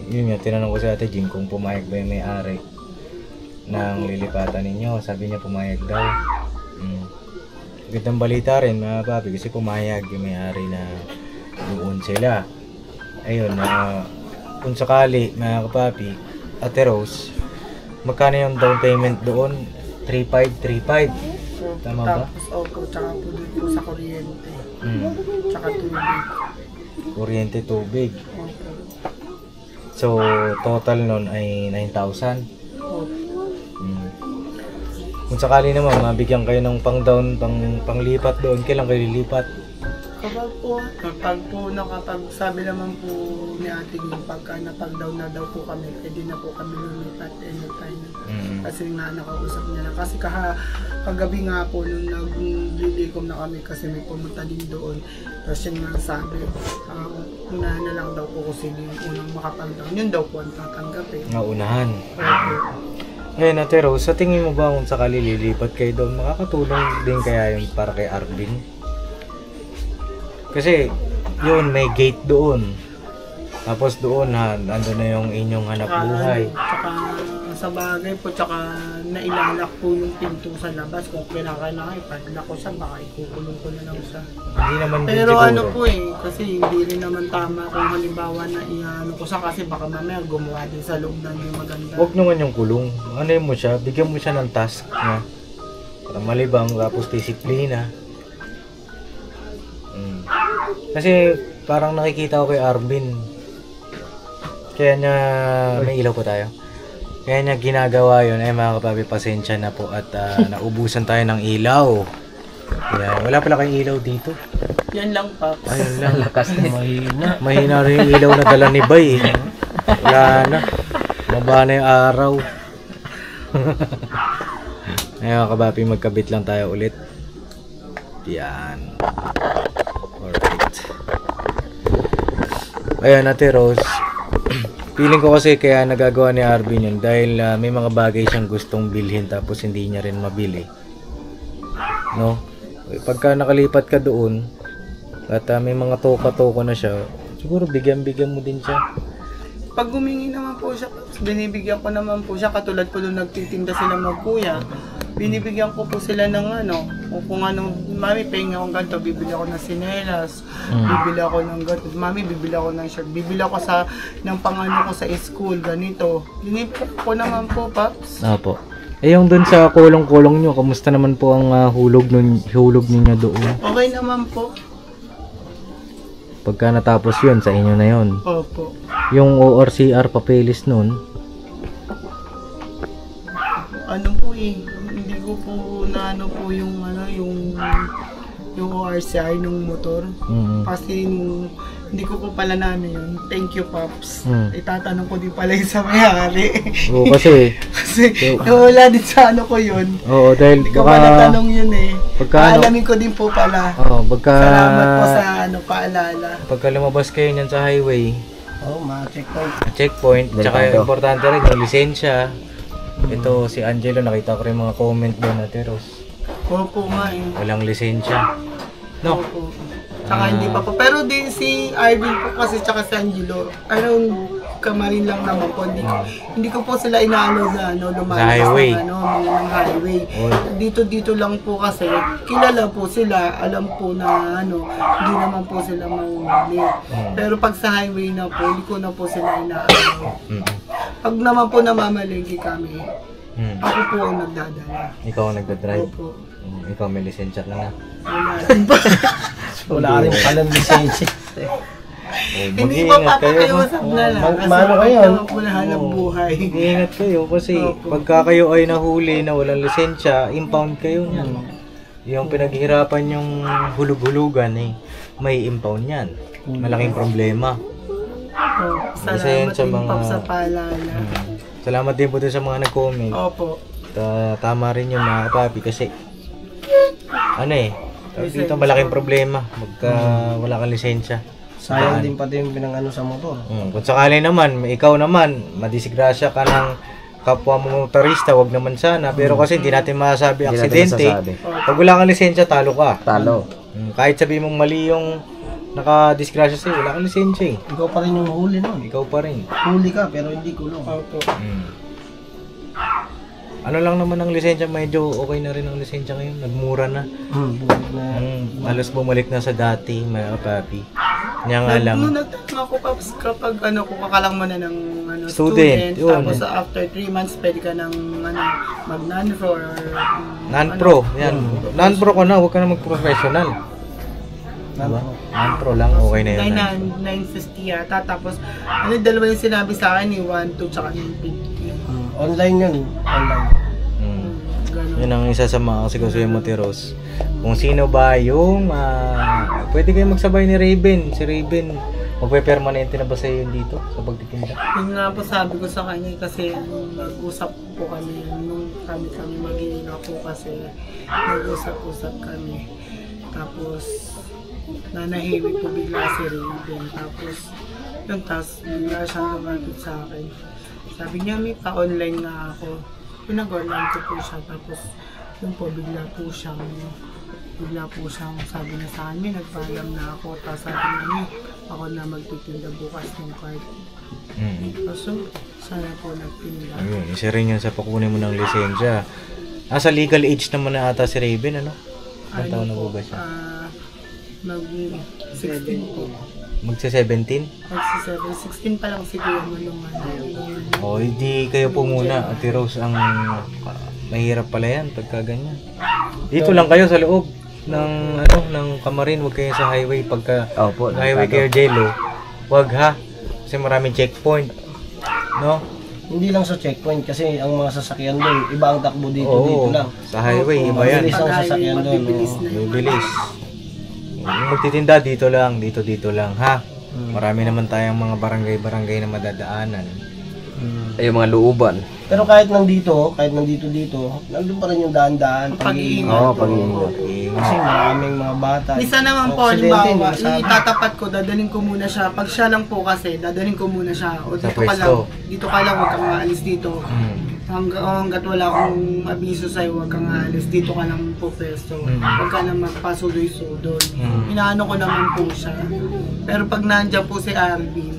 Speaker 5: yun nga, tinanong ko si Ate Jing kung pumayag ba yung may-ari ng lilipatan ninyo. Sabi niya pumayag daw. Gandang balita rin mga papi kasi pumayag yung may-ari na doon sila. Ayun, kung sakali mga kapapi, Ate Rose, magkano yung down payment doon? 3,535. Tama ba?
Speaker 1: Tapos opo, tsaka po din po sa kuryente. Tsaka tubig.
Speaker 5: Kuryente, tubig.
Speaker 1: Opo.
Speaker 5: So, total nun ay 9,000.
Speaker 1: Opo.
Speaker 5: Kung sakali naman, mabigyan kayo ng pang-down, panglipat doon, kailan kayo lilipat?
Speaker 1: Kapag po nakapag sabi naman po ni Ate Ging, pagka napag-down na daw po kami, pwede na po kami lumipat anytime. Kasi nga nakausap niya na. Kasi kagabi nga po nung naglilikom na kami kasi may pumunta din doon. Tapos yun nga sabi, unahan na lang daw po kung sino yung unang makapag-down. Yun daw po ang tatanggapin.
Speaker 5: Unahan.
Speaker 1: Opo.
Speaker 5: Ngayon, Ate Rose, sa tingin mo ba kung sakali lilipat kayo doon, makakatulong din kaya yung para kay Arvin? Kasi, yun, may gate doon. Tapos doon, ando na yung inyong hanap buhay.
Speaker 1: Tsaka sa bagay po, tsaka nailalak po yung pinto sa labas. Kung kinakailangan, ipadlock ko siya, baka ikukulong ko na lang siya.
Speaker 5: Hindi naman din
Speaker 1: Pero
Speaker 5: siguro.
Speaker 1: ano po kasi hindi rin naman tama kung halimbawa na iano ko siya kasi baka mamaya gumawa din sa loob ng yung maganda.
Speaker 5: Huwag naman yung kulong. Ano mo siya, bigyan mo siya ng task na para malibang, tapos disiplina. Kasi parang nakikita ko kay Arvin. Kaya niya, may ilaw po tayo. Kaya niya ginagawa yun. Ay mga kapabi, pasensya na po at naubusan tayo ng ilaw. Yan. Wala pala kayong ilaw dito.
Speaker 1: Yan lang pa.
Speaker 5: Ayun lang.
Speaker 3: Lakas na mahina.
Speaker 5: Mahina rin yung ilaw na dala ni Bay. Wala na. Maba na yung araw. Ayun mga kapabi, magkabit lang tayo ulit. Yan. Alright. Ayan, Ate Rose. Feeling ko kasi kaya nagagawa ni Arvin yun dahil may mga bagay siyang gustong bilhin tapos hindi niya rin mabili. No? Pagka nakalipat ka doon at may mga toka-toko na siya, siguro bigyan-bigyan mo din siya.
Speaker 1: Pag gumingi naman po siya, binibigyan ko naman po siya katulad po nung nagtitinda sila magkuya. Binibigyan ko po sila ng kung anong, mami, pahing akong ganito, bibili ako ng sinelas, bibili ako ng ganito, mami, bibili ako ng shirt, bibili ako ng pangano ko sa school, ganito. Binibigyan ko naman po, Paps.
Speaker 5: Opo. Eh yung dun sa kulong-kulong nyo, kamusta naman po ang hulog ninyo doon?
Speaker 1: Okay naman po.
Speaker 5: Pagka natapos yun, sa inyo na yun.
Speaker 1: Opo.
Speaker 5: Yung ORCR papeles nun,
Speaker 1: Ano po hindi ko po na po yung yung ORCR nung motor. Kasi hindi ko po pala na yun. Thank you, Pops. Itatanong ko din pala yung sa may-ari.
Speaker 5: Oo, kasi
Speaker 1: wala din sa ko yun.
Speaker 5: oo, dahil
Speaker 1: Hindi ko pa natanong yun
Speaker 5: Pagka
Speaker 1: Alamin ko din po pala.
Speaker 5: Salamat
Speaker 1: po sa paalala.
Speaker 5: Pagka lumabas kayo niyan sa highway,
Speaker 3: Checkpoint.
Speaker 5: tsaka importante rin yung lisensya. Ito si Angelo, nakita ko rin mga comment doon, Ate Rose.
Speaker 1: Opo nga
Speaker 5: Walang lisensya. No?
Speaker 1: Opo. Tsaka hindi pa po. Pero din si Arvin po kasi tsaka si Angelo, kamarin lang naman po. Hindi ko po sila inaano na lumalas
Speaker 5: Sa highway.
Speaker 1: ng highway. Dito lang po kasi kilala po sila, alam po na hindi naman po sila mahuli. Pero pag sa highway na po, hindi ko na po sila inaano. Pag naman po namamalengke kami, ako po ang nagdadala.
Speaker 5: Ikaw ang nagdadrive.
Speaker 1: Opo.
Speaker 5: Ikaw may lisensya na nga.
Speaker 3: Wala rin palang lisensya.
Speaker 1: Hindi pa papakiusap na lang.
Speaker 3: Mano kayo?
Speaker 1: Hanap buhay.
Speaker 5: Ingat kayo kasi
Speaker 1: Opo.
Speaker 5: pagka kayo ay nahuli na walang lisensya, impound kayo niyan. Yung pinaghihirapan yung hulug-hulugan may impound yan. Malaking problema.
Speaker 1: Salamat
Speaker 5: sa
Speaker 1: din,
Speaker 5: mga-
Speaker 1: Pop, sa paalala.
Speaker 5: Salamat din po dun sa mga nag-comment.
Speaker 1: Opo.
Speaker 5: Tama rin yun mga kapapi kasi dito malaking problema pagka wala kang lisensya.
Speaker 3: Sayang din pati yung pinangano sa motor.
Speaker 5: Kung sakali naman, ikaw naman, madisgrasya ka ng kapwa mo motorista, wag naman sana. Pero kasi hindi natin masasabi aksidente. Pag wala kang lisensya, talo ka.
Speaker 3: Talo.
Speaker 5: Kahit sabi mong mali yung nakadisgrasya sa'yo, wala kang lisensya eh.
Speaker 3: Ikaw pa rin yung huli nun.
Speaker 5: Ikaw pa rin.
Speaker 3: Huli ka pero hindi kulong.
Speaker 1: Opo.
Speaker 5: Ano lang naman ang lisensya, medyo okay na rin ang lisensya ngayon. Nagmura na. Halos bumalik na sa dati, mga kapapi. Kanya nga lang.
Speaker 1: Nung nagtanong ako, Pops, kapag kung kakalang mo na ng
Speaker 5: Student, yun.
Speaker 1: tapos after 3 months, pwede ka ng mag-non-pro or
Speaker 5: Non-pro, yan. Non-pro ka na, huwag ka na mag-professional. Diba? Non-pro lang, okay na yun.
Speaker 1: 950 yata. Tapos, dalawa yung sinabi sa akin, 1, 2, tsaka 950.
Speaker 3: Online yun. Online.
Speaker 1: Ganon.
Speaker 5: Yun ang isa sa mga kasigasuhin mo, Tiros. Kung sino ba yung pwede kayo magsabay ni Raven. Si Raven, magpe-permanente na ba sa'yo yun dito sa pagtitinda?
Speaker 3: Yun nga po sabi ko sa kanya kasi nung nag-usap po kami, nung kami mag-iina po kasi nag-usap-usap kami. Tapos nanahiwi po bigla si Raven. Tapos bigla siyang lumapit sa akin. Sabi niya may pa-online na ako. Pinag-online ko po siya. Tapos yun po bigla po siyang sabi niya sa akin, may nagpaalam na ako. Tapos sabi niya, ako na magtitinda bukas ng card. So, sana po nagtinda.
Speaker 5: Ayun, isa rin yun sa pakunin mo ng lisensya. Sa legal age naman na ata si Raven, ano? Ilang taon na po ba siya?
Speaker 3: Mag-16 po.
Speaker 5: Magsa-17?
Speaker 3: Magsa-16 pa lang siguro mo nung
Speaker 5: Hindi kayo po muna. Ate Rose, ang mahirap pala yan pagka ganyan. Dito lang kayo sa loob ng kamarin, huwag kayo sa highway. Pagka highway kayo, Jello, huwag ha. Kasi maraming checkpoint. No?
Speaker 3: Hindi lang sa checkpoint kasi ang mga sasakyan doon, iba ang takbo dito, dito lang.
Speaker 5: Sa highway, iba yan.
Speaker 3: Mabilis ang sasakyan doon.
Speaker 5: Bibilis. Yung magtitinda, dito lang, ha? Marami naman tayong mga barangay na madadaanan.
Speaker 2: Ay, yung mga looban.
Speaker 3: Pero kahit nandito, nandun pa rin yung daan-daan, pag-iingat.
Speaker 2: Pag-iingat.
Speaker 3: Kasi maraming mga bata.
Speaker 6: Minsan naman po, halimbawa, itatapat ko, dadalhin ko muna siya. Pag siya lang po kasi, dadalhin ko muna siya. O dito ka lang, huwag kang aalis dito. Hanggat wala akong abiso sa'yo, huwag kang aalis. Dito ka lang po pwesto. Huwag ka lang magpasudoy-sudoy. Inaano ko naman po siya. Pero pag nandiyan po si Arvin,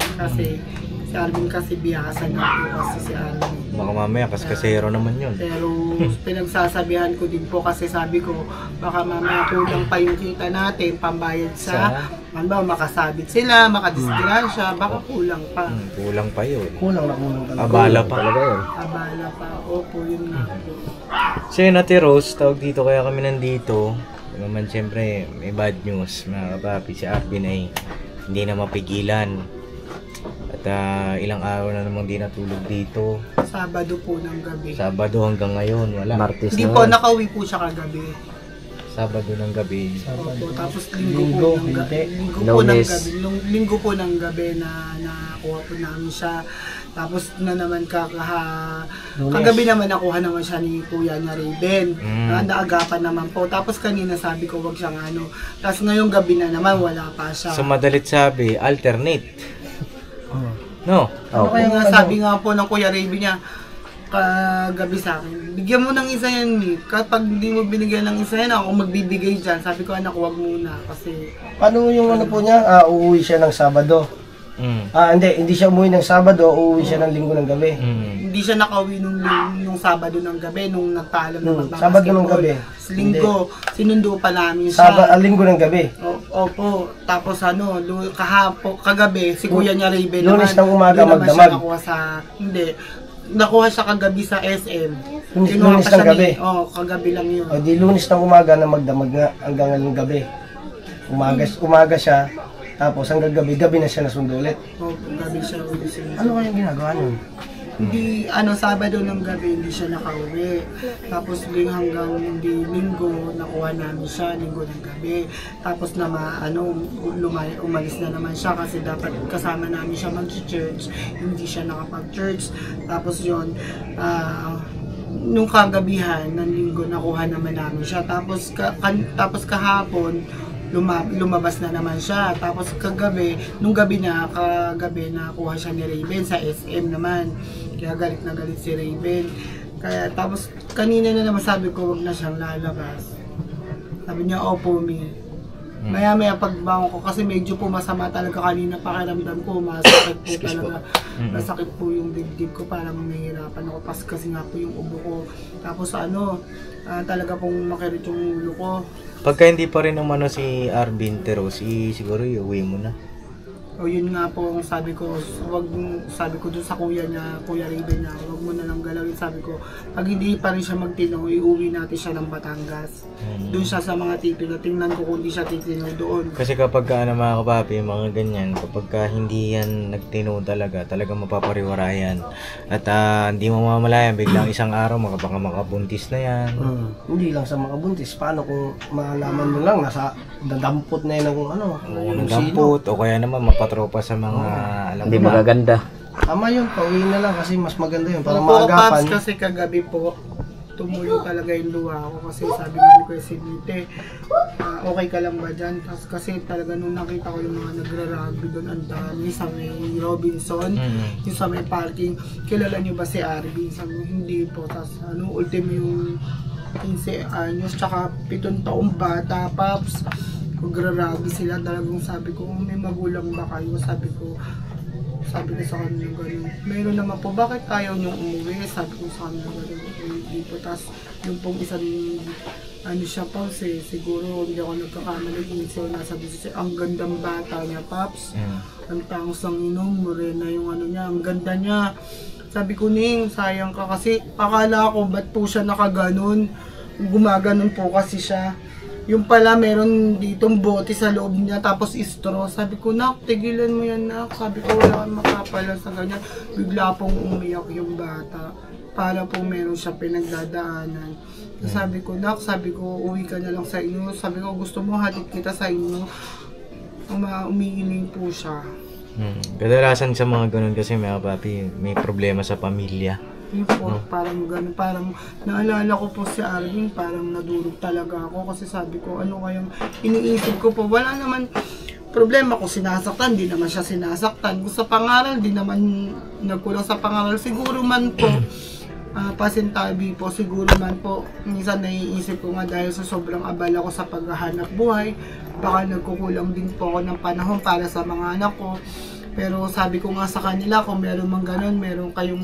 Speaker 6: kasi biyasan na po kasi si Arvin.
Speaker 5: Baka mamaya, kaskasero naman yun.
Speaker 6: Pero pinagsasabihan ko din po kasi sabi ko, baka mamaya kulang pa yung kita natin, pambayad sa makasabit sila, makadisgrasya, baka kulang pa.
Speaker 5: Kulang pa yun.
Speaker 3: Kulang pa.
Speaker 5: Abala pa.
Speaker 6: Abala pa, opo, yun nga po.
Speaker 5: So yun, Ate Rose, tawag dito kaya kami nandito. Naman siyempre, may bad news. Mga kapapi, si Arvin ay hindi na mapigilan. At ilang araw na namang di natulog dito.
Speaker 6: Sabado po ng gabi.
Speaker 5: Sabado hanggang ngayon, wala.
Speaker 2: Martes
Speaker 6: Hindi po, nakauwi po siya kagabi.
Speaker 5: Sabado ng gabi.
Speaker 6: Opo, tapos linggo po ng gabi na nakuha po namin siya. Tapos na naman kagabi naman nakuha naman siya ni Kuya niya Raven. Naagapan naman po. Tapos kanina sabi ko wag siyang ano. Tapos ngayong gabi na naman wala pa siya.
Speaker 5: So madalit sabi, alternate. No?
Speaker 6: Kaya nga sabi nga po ng Kuya Raven niya kagabi sa akin, bigyan mo ng isa yan, Nick. Kapag hindi mo binigyan ng isa yan, ako magbibigay dyan. Sabi ko, anak, huwag muna kasi...
Speaker 3: Paano yung ano po niya? Uuwi siya ng Sabado. Hindi siya umuwi ng Sabado, uuwi siya ng Linggo ng gabi.
Speaker 6: Hindi siya nakauwi nung Sabado ng gabi, nung nagpaalam na magbabasketball.
Speaker 3: Sabado ng gabi.
Speaker 6: Linggo, sinundo pa namin siya.
Speaker 3: Linggo ng gabi.
Speaker 6: Opo, tapos kagabi, si Kuya niya Raven
Speaker 3: Lunes ng umaga magdamag.
Speaker 6: Nakuha siya kagabi sa SM.
Speaker 3: Lunes ng gabi.
Speaker 6: Kagabi lang yun.
Speaker 3: Di Lunes ng umaga na magdamag nga hanggang ng gabi. Umaga siya, tapos hanggang gabi na siya nasundo ulit.
Speaker 6: Gabi siya ulit.
Speaker 3: Ano kayang ginagawa nun?
Speaker 6: Sabado ng gabi hindi siya nakauwi. Tapos hanggang Linggo, nakuha namin siya, Linggo ng gabi. Tapos umalis na naman siya kasi dapat kasama namin siya mag-church. Hindi siya nakapag-church. Tapos yun, nung kagabihan ng Linggo, nakuha naman namin siya. Tapos kahapon, lumabas na naman siya. Tapos kagabi nakuha siya ni Raven sa SM naman. Kaya galit na galit si Raven. Kaya tapos kanina na naman sabi ko wag na siyang lalabas. Sabi niya, opo, mi. Maya pagbangon ko kasi medyo po masama talaga kanina pakiramdam ko. Masakit po talaga. Masakit po yung dibdib ko, parang nahihirapan ako kasi nga po yung ubo ko. Tapos talaga pong makirit yung ulo ko.
Speaker 5: Pagka hindi pa rin umano si Arvin Teros, siguro iuwi mo na.
Speaker 6: O yun nga po, sabi ko dun sa kuya niya, Kuya Raven niya, wag mo na lang galawin. Sabi ko, pag hindi pa rin siya magtino, iuwi natin siya ng Batangas. Doon siya sa mga titino, tingnan ko kung hindi siya titino doon.
Speaker 5: Kasi kapag mga kapapi, mga ganyan, kapag hindi yan nagtino talaga mapapariwara yan. At hindi mo mamalayan, biglang isang araw baka makabuntis na yan.
Speaker 3: Hindi lang sa makabuntis, paano kung malaman mo lang, nadampot na yun kung ano.
Speaker 5: Nadampot, o kaya naman mapatropa sa mga alam
Speaker 2: Hindi
Speaker 5: mo na.
Speaker 2: magaganda.
Speaker 3: Tama yun, pauwi na lang kasi mas maganda yun. Para
Speaker 6: Opo,
Speaker 3: maagapan.
Speaker 6: Paps, kasi kagabi po, tumulo talaga yung luha ko kasi sabi nga ko si Dite, okay ka lang ba dyan? Kasi talaga nung nakita ko yung mga nagra-rugby doon, ang dami sa may Robinson, yung sa may parking. Kilala niyo ba si Arby? Sabi ko, hindi po. Tapos ultimo yung 15 anyos, tsaka 7 taong bata, Paps. Nagra-rugby sila, talagang sabi ko, may magulang ba kayo? Sabi ko sa kanila gano'n. Meron naman po, bakit ayaw niyong umuwi? Sabi ko sa kanila gano'n. Hindi po. Tapos yung pong isang, siya pa, siguro hindi ako nagkakamali. Nasa 16, ang gandang bata niya, Paps. Ang tangos ang inom, morena yung niya, ang ganda niya. Sabi ko, Ning, sayang ka kasi akala ko, ba't po siya nakaganon? Gumaganon po kasi siya. Yung pala, meron ditong bote sa loob niya, tapos straw. Sabi ko, nak, tigilan mo yan, nak. Sabi ko, wala kang makapala sa ganyan. Bigla pong umiyak yung bata. Para po meron siya pinagdadaanan. Sabi ko, nak, uwi ka na lang sa inyo. Sabi ko, gusto mo hatid kita sa inyo. Umiiling po siya.
Speaker 5: Kadalasan sa mga ganun kasi mga papi, may problema sa pamilya.
Speaker 6: Yun po, parang gano'n, parang naalala ko po si Arvin, parang nadurog talaga ako kasi sabi ko, ano kayang iniisip ko po, wala naman problema ko sinasaktan, di naman siya sinasaktan. Kung sa pangaral, di naman nagkulang sa pangaral, siguro man po, pasintabi po, siguro man po, minsan naiisip ko nga dahil sa sobrang abala ko sa paghahanap buhay, baka nagkukulang din po ako ng panahon para sa mga anak ko. Pero sabi ko nga sa kanila, kung meron mang ganun, meron kayong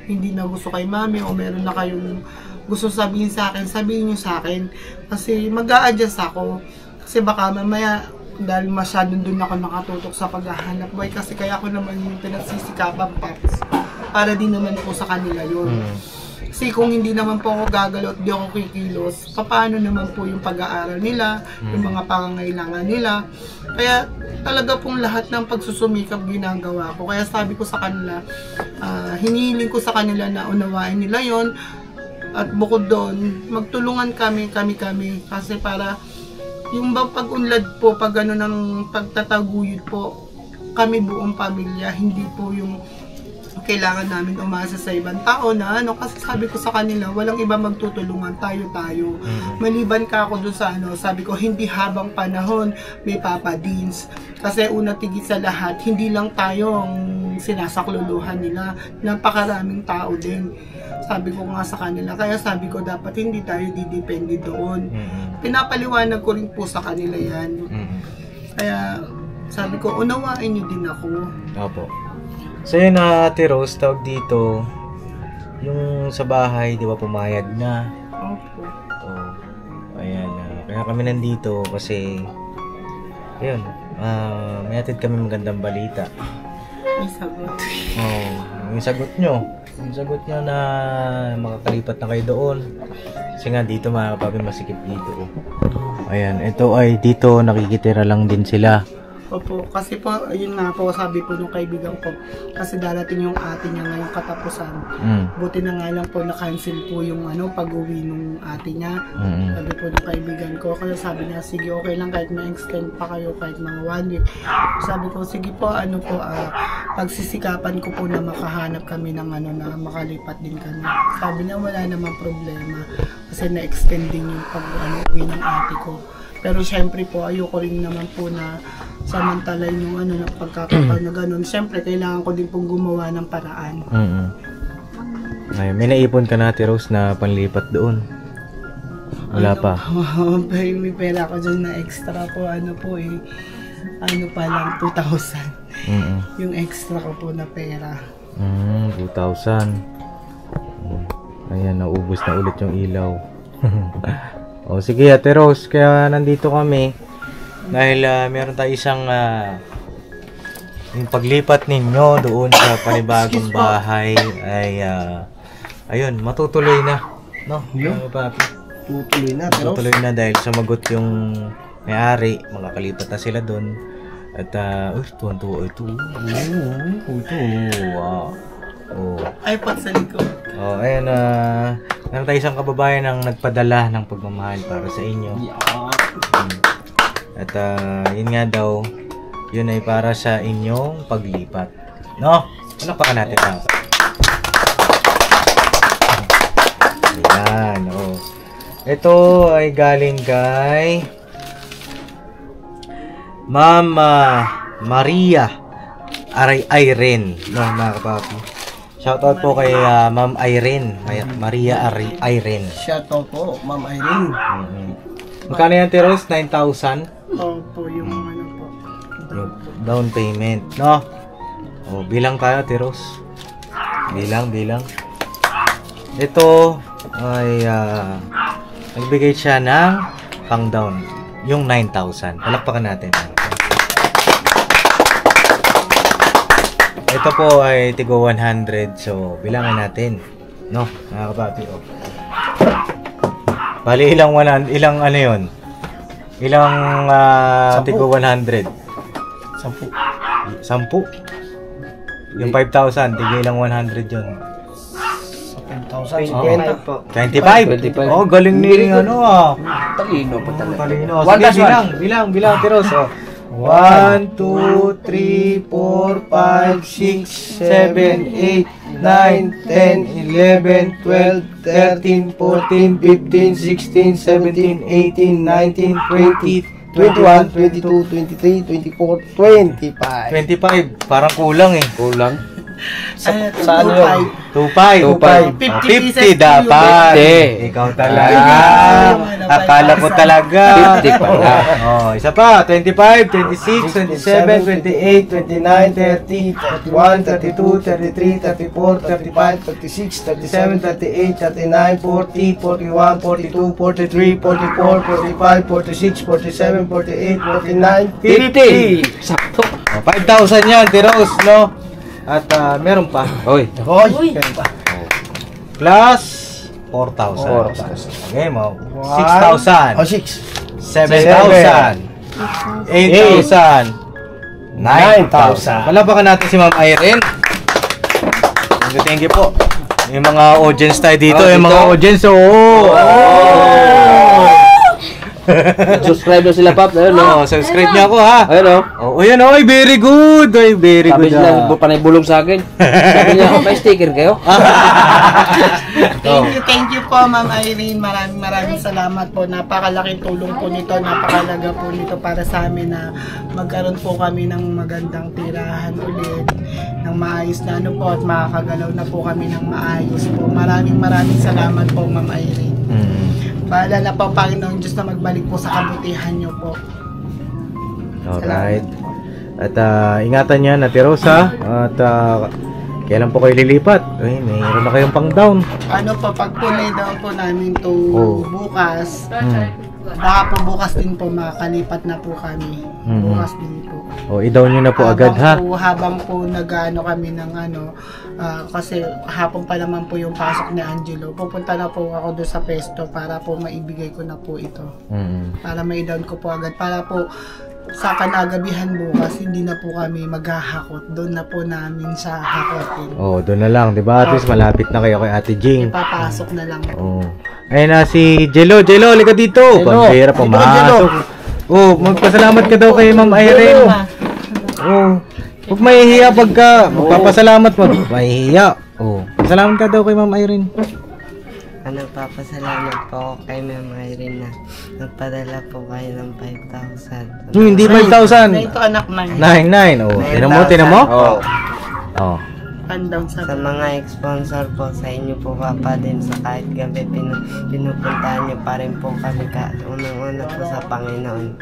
Speaker 6: hindi na gusto kay mami o meron na kayong gusto sabihin sa akin, sabihin nyo sa akin. Kasi mag-a-adjust ako. Kasi baka mamaya, dahil masyadong doon ako nakatutok sa paghahanap buhay, kasi kaya ako naman yung pinagsisikapan, Paps. Para din naman po sa kanila yun. Kasi kung hindi naman po ako gagalaw at di ako kikilos, paano naman po yung pag-aaral nila, yung mga pangangailangan nila. Kaya talaga pong lahat ng pagsusumikap ginagawa ko. Kaya sabi ko sa kanila, hinihiling ko sa kanila na unawain nila yon. At bukod doon, magtulungan kami. Kasi para yung pag-unlad po, pag ano ng pagtataguyod po, kami buong pamilya, hindi po yung kailangan namin umasa sa ibang tao na kasi sabi ko sa kanila, walang iba magtutulungan, tayo. Maliban ka ako dun sa sabi ko, hindi habang panahon may Papa Deans. Kasi una tigit sa lahat, hindi lang tayo ang sinasakluluhan nila, napakaraming tao din. Sabi ko nga sa kanila, kaya sabi ko dapat hindi tayo didepende doon. Pinapaliwanag ko rin po sa kanila yan. Kaya sabi ko, unawain niyo din ako.
Speaker 5: Opo. So yun na Ate Rose, tawag dito, yung sa bahay, di ba pumayag na?
Speaker 6: Opo.
Speaker 5: Ayan, kaya kami nandito kasi, ayun, may atid kami magandang balita.
Speaker 6: May sagot.
Speaker 5: Yung sagot nyo na makakalipat na kayo doon. Kasi nga dito mga kapapi, masikip dito. Ayan, ito ay dito nakikitira lang din sila.
Speaker 6: Opo, kasi po, ayun nga po, sabi po nung kaibigan ko, kasi darating yung ate niya ngayong katapusan. Buti na nga lang po, na-cancel po yung pag-uwi nung ate niya. Sabi po nung kaibigan ko, kaya sabi niya, sige, okay lang, kahit ma-extend pa kayo, kahit mga 1 week. Sabi ko, sige po, pagsisikapan ko po na makahanap kami ng na makalipat din kami. Sabi niya, wala namang problema, kasi na-extend din yung pag-uwi ng ate ko. Pero syempre po, ayoko rin naman po na samantalay yung na pagkakapal na ganun. Syempre, kailangan ko din pong gumawa ng paraan.
Speaker 5: Ay, may naipon ka na, Ate Rose, na panlipat doon? Wala pa?
Speaker 6: May pera ko dyan na extra po, pa lang, 2,000. Yung extra ko po na pera.
Speaker 5: 2,000. Ayan, naubos na ulit yung ilaw. O sige Ate Rose, kaya nandito kami dahil meron tayo isang yung paglipat ninyo doon sa panibagong bahay ay ayun, matutuloy na, no? Mga papi.
Speaker 3: Tutuloy na, pero
Speaker 5: Matutuloy na dahil sumagot yung may-ari, makakalipat na sila doon. At tuwan-tuwa ito.
Speaker 6: iPad sa likod.
Speaker 5: Ayan, meron tayo isang kababayan ang nagpadala ng pagmamahal para sa inyo. At yun nga daw, yun ay para sa inyong paglipat. No? Palakpakan natin lang. Ayan, ito ay galing kay Ma'am Maria Irene, no, mga kapapi. Shoutout po kay Ma'am Irene, Maria Irene.
Speaker 3: shoutout po, Ma'am Irene.
Speaker 5: Magkano yan, Tiros? 9,000?
Speaker 6: Opo, yung ano po.
Speaker 5: Yung down payment, no? Bilang tayo, Tiros. Bilang. Ito ay nagbigay siya ng pang down, yung 9,000. Palakpakan natin. Ito po ay tigo 100. So, bilangin natin. No, mga kapapi. Bali, ilang ano yun? Ilang tigo 100? 10. Yung 5,000, tigo ilang 100 yun?
Speaker 3: 5,000.
Speaker 5: 25? Oh, galing ni
Speaker 2: Talino pa talaga.
Speaker 5: Talino. Sige, bilang, Tiros. 1, 2, 3, 4, 5, 6, 7, 8, 9, 10, 11, 12, 13, 14, 15, 16, 17, 18, 19, 20,
Speaker 3: 21, 22, 23, 24, 25.
Speaker 5: 25. Parang kulang eh.
Speaker 2: Kulang.
Speaker 3: Saan yun?
Speaker 5: 25. 50 dapat. 50. Ikaw talaga. Akala ko talaga.
Speaker 2: 50 pala.
Speaker 5: Isa pa. 25, 26, 27, 28, 29, 30, 31, 32, 33, 34, 35, 36, 37, 38, 39, 40, 41, 42, 43, 44, 45, 46, 47, 48, 49, 50.
Speaker 2: 50. Sakto.
Speaker 5: 5,000 yan, Tiros, no? At meron pa.
Speaker 2: Oy.
Speaker 5: Plus 4,000. Okay, mo. 6,000.
Speaker 3: 6.
Speaker 5: 7,000. 8,000. 9,000. Palapakan natin si Ma'am Irene. Thank you po. Yung mga audience tayo dito. Yung mga audience,
Speaker 2: Subscribe na sila, Pap. Ayun, no?
Speaker 5: subscribe niyo ako, ha?
Speaker 2: Ayun, no?
Speaker 5: Ayun, very good. Very
Speaker 2: Sabi
Speaker 5: good.
Speaker 2: sila, panay bulong sa akin. Sabi niya, may sticker kayo?
Speaker 6: Thank you po, Ma'am Irene. Maraming salamat po. Napakalaking tulong po nito. Napakalaga po nito para sa amin na magkaroon po kami ng magandang tirahan ulit, ng maayos na po at makakagalaw na po kami ng maayos po. Maraming salamat po, Ma'am Irene. Bahala na po, Panginoon Diyos, na magbalik po sa kabutihan niyo po.
Speaker 5: Alright. At ingatan niya na Tirosa. At kailan po kayo lilipat? Mayroon na kayong pang down.
Speaker 6: Ano po, pag punay daw po namin to bukas, baka po bukas din po makakalipat na po kami. Bukas din po.
Speaker 5: I-down nyo na po agad, ha?
Speaker 6: Habang po nag-ano kami ng kasi hapon pa naman po yung pasok ni Angelo. Pupunta na po ako doon sa pesto para po maibigay ko na po ito. Para ma-down ko po agad. Para po sa kanagabihan bukas, hindi na po kami maghahakot. Doon na po namin sa hakotin.
Speaker 5: Doon na lang, di ba? At least malapit na kayo kay Ate Jing.
Speaker 6: Ipapasok na lang po.
Speaker 5: Ayun na si Jello, halika dito. Pambira, pumasok. Magpasalamat ka daw kay Ma'am Irene. Huwag mahihiya pagka magpapasalamat mo. Mahihiya. Pasalamat ka daw kay Ma'am Irene.
Speaker 7: Nagpapasalamat po ako kay Ma'am Irene na nagpadala po kayo ng 5,000.
Speaker 5: Hindi 5,000.
Speaker 6: Ito anak na yun.
Speaker 5: 9,900. Tinan mo?
Speaker 6: Pandang
Speaker 7: Sa mga sponsor po, sa inyo po Papa din sa kahit gabi pinupuntahan niyo pa rin po kami unang-una po sa Panginoon.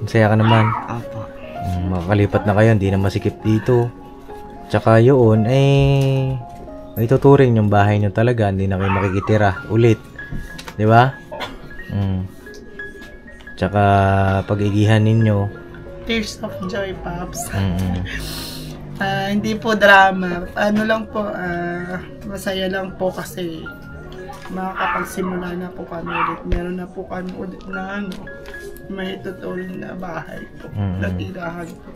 Speaker 5: Masaya ka naman.
Speaker 7: Opo.
Speaker 5: Makakalipat na kayo, hindi na masikip dito. Tsaka yun, may tuturing yung bahay nyo talaga, hindi na kayo makikitira ulit. Di ba? Tsaka pag-igihan ninyo,
Speaker 6: tears of joy, Paps.
Speaker 5: Mm.
Speaker 6: Hindi po drama. Ano lang po, masaya lang po kasi makakapagsimula na po kami ulit. Meron na po kami ulit na may tutulong na bahay po. Natirahan po.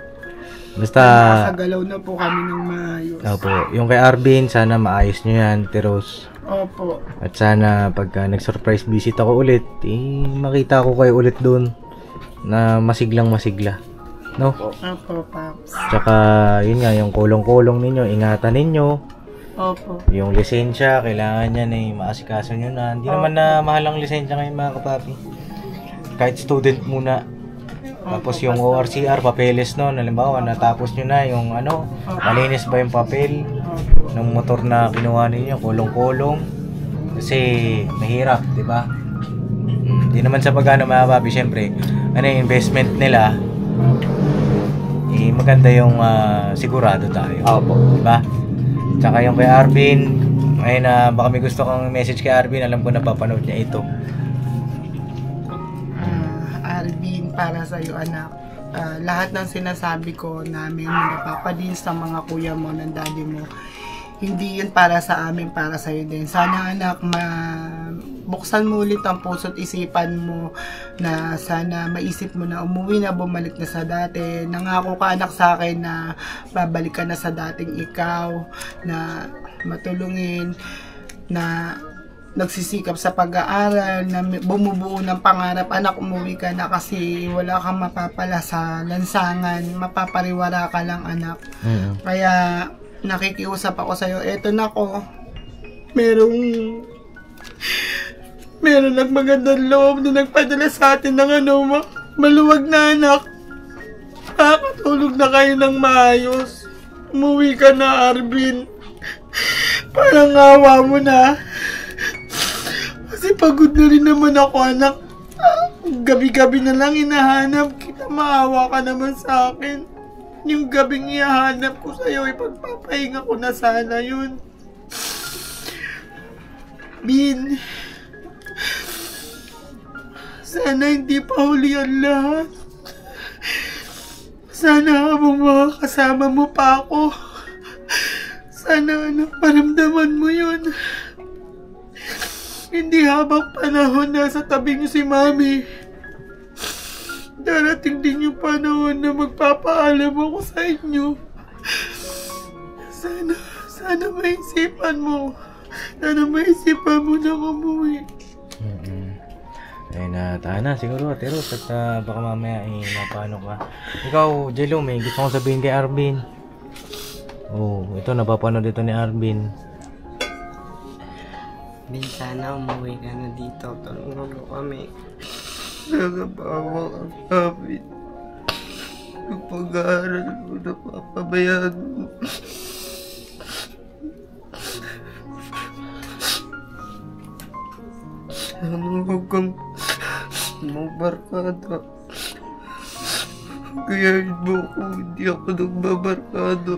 Speaker 5: Basta,
Speaker 6: nakakagalaw na po kami ng maayos.
Speaker 5: opo, yung kay Arvin, sana maayos nyo yan, Teros.
Speaker 6: Opo.
Speaker 5: At sana pagka nag-surprise visit ako ulit, makita ko kayo ulit doon na masiglang masigla. No?
Speaker 6: Opo, Paps.
Speaker 5: Tsaka, yun nga, yung kulong-kulong ninyo, ingatan ninyo.
Speaker 6: Opo.
Speaker 5: Yung lisensya, kailangan yan maasikaso nyo na. Hindi naman na mahal ang lisensya ngayon mga kapapi. Kahit student muna. Tapos yung ORCR, papeles nun. Halimbawa, natapos nyo na yung malinis ba yung papel ng motor na kinuha ninyo, kulong-kulong. Kasi mahirap, di ba? Hindi naman sa pagano mga kapapi, syempre, yung investment nila, maganda yung sigurado tayo.
Speaker 2: Opo.
Speaker 5: Diba? Tsaka yung kay Arvin, ayun baka may gusto kang message kay Arvin, alam ko napapanood niya ito.
Speaker 6: Arvin, para sa iyo anak, lahat ng sinasabi ko namin mga papa din sa mga kuya mo ng daddy mo, hindi yun para sa amin, para sa iyo din. Sana anak, buksan mo ulit ang puso't isipan mo na sana maisip mo na umuwi na, bumalik na sa dati. Nangako ka anak sa akin na babalik ka na sa dating ikaw, na matulungin, na nagsisikap sa pag-aaral, na bumubuo ng pangarap. Anak, umuwi ka na kasi wala kang mapapala sa lansangan, mapapariwara ka lang anak. Kaya nakikiusap ako sa'yo, eto na ko, merong nagmagandang loob na nagpadala sa atin ng maluwag na anak. Nakakatulog na kayo ng maayos. Umuwi ka na, Arvin. Parang awa mo na. Kasi pagod na rin naman ako, anak. Gabi-gabi na lang hinahanap kita. Maawa ka naman sa akin. Yung gabing ihahanap ko sa'yo, ipagpapahinga ko na sana yun. Bin, sana hindi pa huli ang lahat. Sana habang makakasama mo pa ako, sana paramdaman mo yun. Hindi habang panahon nasa tabi niyo si Mami, darating din yung panahon na magpapaalam ako sa inyo. Sana maisipan mo. Sana maisipan mo na umuwi.
Speaker 5: Ayun na, tahan na siguro, Teros, at baka mamaya napano ka. Ikaw, Jello, may gusto kong sabihin kay Arvin. Ito, napapanood ito ni Arvin.
Speaker 7: Bin, sana umuwi ka na dito. Tulungan mo kami.
Speaker 1: Nagabawa ang kapit. Yung pag-aaral mo na papabayaan mo. Sana huwag kang magbarkada. Gayahin mo ako, hindi ako nagbabarkada.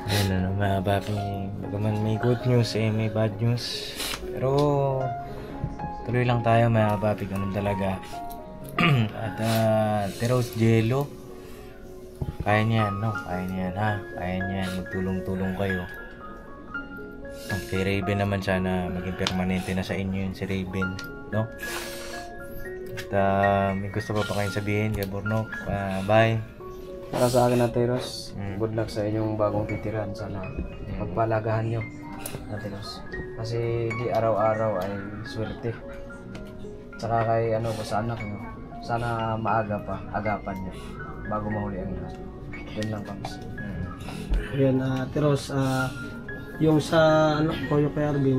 Speaker 5: Ayun mga papi, bagaman may good news may bad news. Pero tuloy lang tayo mga papi, ganun talaga. At Teros, Jello, kaya niyan, no? Kaya niyan, ha? Kaya niyan, magtulong-tulong kayo. Kay Raven naman, sana maging permanente na sa inyo yun si Raven, no? At may gusto pa kayong sabihin kay Burnok. Bye.
Speaker 2: Para sa akin na Teros, good luck sa inyong bagong titiran. Sana magpalagahan nyo na Teros. Kasi di araw-araw ay swerte. Saka kay sa anak nyo, sana maaga pa, agapan nyo bago mahuli ang lahat. Yun lang, Pams.
Speaker 3: Ayan, Teros, yung sa anak ko, yung kay Arvin,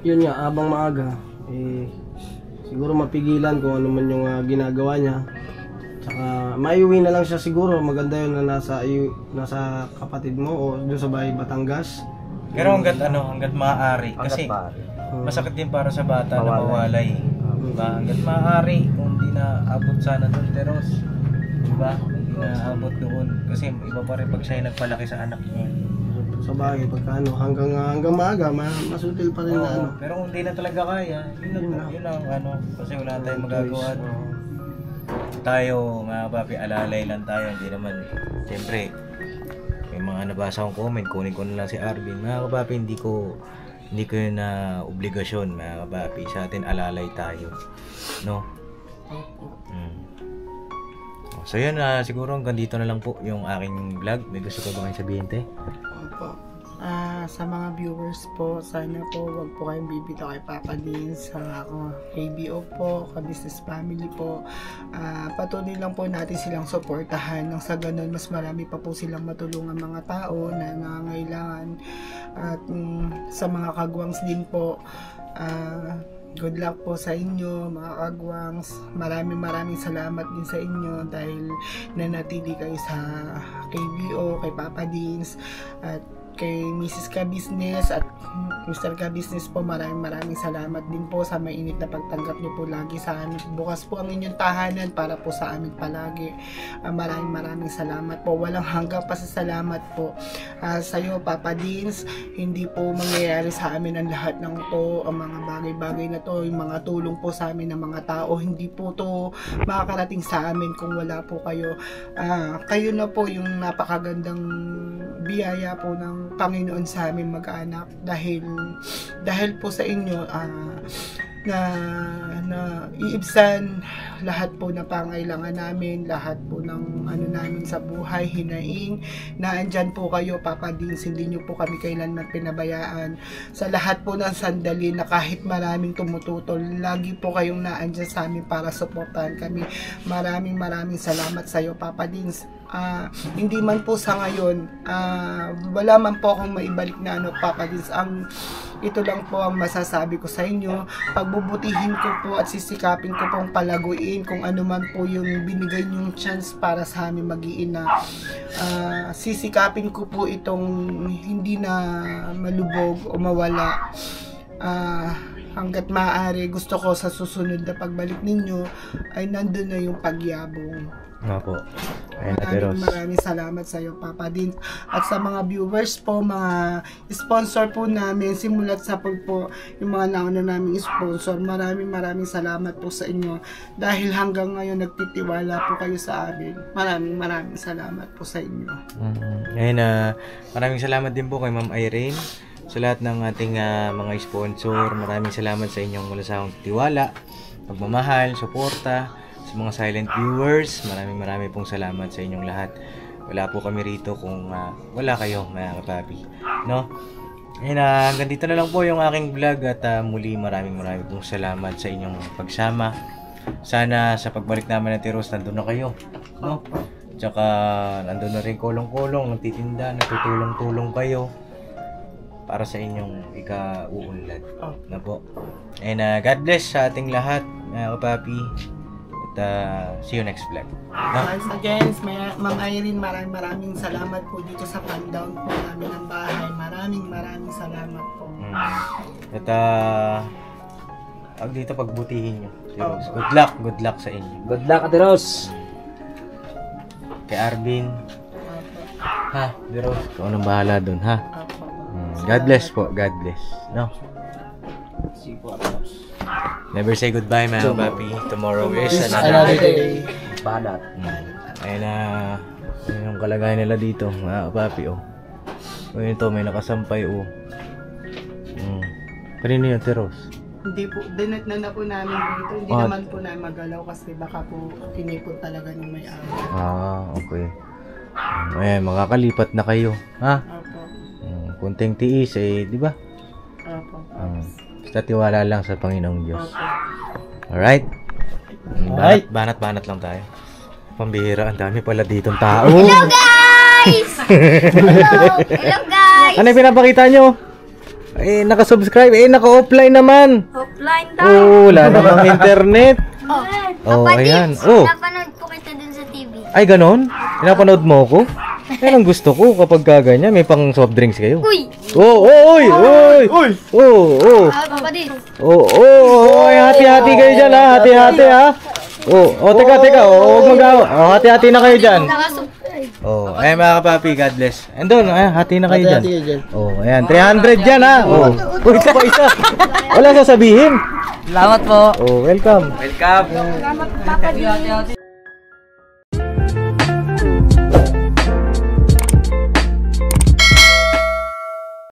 Speaker 3: yun nga, abang maaga, siguro mapigilan kung ano man yung ginagawa niya. Tsaka maiuwi na lang siya siguro. Maganda yun na nasa kapatid mo o doon sa bahay Batangas.
Speaker 5: Pero hanggat maaari. Kasi masakit din para sa bata na mawalay. Diba? Hanggat maaari, kung di na abot sana doon, Teros. Diba? Hindi na abot doon. Kasi iba pa rin pag siya nagpalaki sa anak niya.
Speaker 3: Sa bagay, pagka ano, hanggang maaga, masutil pa rin na ano.
Speaker 5: Pero kung hindi na talaga kaya, yun ang ano, kasi wala tayong magagawa. Tayo, mga papi, alalay lang tayo, hindi naman, siyempre, may mga nabasa akong comment, kunin ko na lang si Arvin. Mga kapapi, hindi ko yun na obligasyon, mga kapapi, sa atin alalay tayo, no? So yun, siguro hanggang dito na lang po yung aking vlog. May gusto ko ba kayong sabihin, te?
Speaker 6: Opo. Sa mga viewers po, sana po wag po kayong bibitaw kay Papa Din sa KBO po, ka-business family po. Patuloy lang po natin silang suportahan nang sa ganun mas marami pa po silang matulungan mga tao na nangangailangan. At sa mga kagwangs din po, good luck po sa inyo mga kagwangs. Maraming salamat din sa inyo dahil nanatili kayo sa KBO, kay Papa Dins, at kay Mrs. Ka Business at Mr. Ka Business po. Maraming salamat din po sa mainit na pagtanggap niyo po lagi sa amin. Bukas po ang inyong tahanan para po sa amin palagi. Maraming salamat po. Walang hanggang pasasalamat po sa iyo, Papa Dins. Hindi po mangyayari sa amin ang lahat ng to, ang mga bagay-bagay na to, yung mga tulong po sa amin ng mga tao. Hindi po to makakarating sa amin kung wala po kayo. Kayo na po yung napakagandang biyaya po ng Panginoon sa amin mag-anak, dahil po sa inyo na iibsan lahat po na pangailangan namin, lahat po ng ano namin sa buhay, hinaing na andyan po kayo, Papa Dins. Hindi nyo po kami kailanman pinabayaan sa lahat po ng sandali na kahit maraming tumututol, lagi po kayong naandyan sa amin para suportahan kami. Maraming salamat sa iyo, Papa Dins. Hindi man po sa ngayon, wala man po akong maibalik na ano, Papa Dins. Ito lang po ang masasabi ko sa inyo. Pagbubutihin ko po at sisikapin ko pong palaguin kung ano man po yung binigay niyong chance para sa amin mag-iina. Sisikapin ko po itong hindi na malubog o mawala. Hanggat maaari, gusto ko sa susunod na pagbalik ninyo ay nandun na yung pagyabong.
Speaker 5: Nga po.
Speaker 6: Maraming salamat sa iyo, Papa Din. At sa mga viewers po, mga sponsor po namin, simulat sa po yung mga nauna naming sponsor, maraming salamat po sa inyo. Dahil hanggang ngayon nagtitiwala po kayo sa amin. Maraming salamat po sa inyo.
Speaker 5: Ngayon, maraming salamat din po kay Ma'am Irene sa lahat ng ating mga sponsor. Maraming salamat sa inyong malasakang tiwala, pagmamahal, suporta. Sa mga silent viewers, maraming pong salamat sa inyong lahat. Wala po kami rito kung wala kayo, mga kapapi, no? Ayun, hanggang dito na lang po yung aking vlog at muli maraming pong salamat sa inyong pagsama. Sana sa pagbalik namin ng Tiros, nandun na kayo, no? Tsaka nandun na rin kolong-kolong, nagtitinda, natutulong-tulong kayo para sa inyong ika-uunlad, na po. And God bless sa ating lahat, mga kapapi. See you next vlog.
Speaker 6: Once again, Ma'am Irene, maraming salamat po dito sa pan-down po namin ng bahay. Maraming salamat po.
Speaker 5: At dito pagbutihin nyo. Good luck sa inyo.
Speaker 2: Good luck, Ate Ros.
Speaker 5: Kay Arvin. Ha, Ate Ros. Ikaw nang bahala dun, ha? God bless po. God bless. No?
Speaker 2: See po, Ate Ros.
Speaker 5: Never say goodbye, mga papi. Tomorrow is
Speaker 3: Another day.
Speaker 2: Balat.
Speaker 5: Ayun yung kalagayan nila dito, mga papi, oh. Ayun ito, may nakasampay, oh. Kanino yun, Teros?
Speaker 6: Hindi po, dinat na po namin dito. Hindi naman po namin magalaw kasi baka po kinipot talaga ng may-ari.
Speaker 5: Okay. Ayan, makakalipat na kayo, ha?
Speaker 6: Opo.
Speaker 5: Kunting tiis, di ba?
Speaker 6: Opo.
Speaker 5: Basta tiwala lang sa Panginoong Diyos.
Speaker 6: Opo.
Speaker 5: Alright? Banat lang tayo. Pambihira, ang dami pala ditong tao.
Speaker 8: Hello guys! Hello guys!
Speaker 5: Ano yung pinapakita nyo? Naka-subscribe. Naka-offline naman.
Speaker 8: Offline daw.
Speaker 5: Wala namang internet.
Speaker 8: Papa
Speaker 5: Ayan.
Speaker 8: Dins, napanood ko kita dun sa TV.
Speaker 5: Ay, ganon? Pinapanood mo ko? Yan ang gusto ko kapag ganyan. May pang soft drinks kayo.
Speaker 8: Uy!
Speaker 5: Oy!
Speaker 8: Papa Dins.
Speaker 5: Hati-hati kayo dyan, ha? Hati-hati, ha? Teka. Huwag mag-awa. Hati-hati na kayo dyan.
Speaker 8: Nakasubscribe.
Speaker 5: Oh, ayan mga kapapi, God bless. Andun, hati na kayo dyan.
Speaker 3: Hati-hati kayo dyan.
Speaker 5: Oh, ayan, 300 dyan ha. Oh, uy, pa isa. Wala sasabihin.
Speaker 7: Salamat po.
Speaker 5: Oh, welcome.
Speaker 2: Welcome.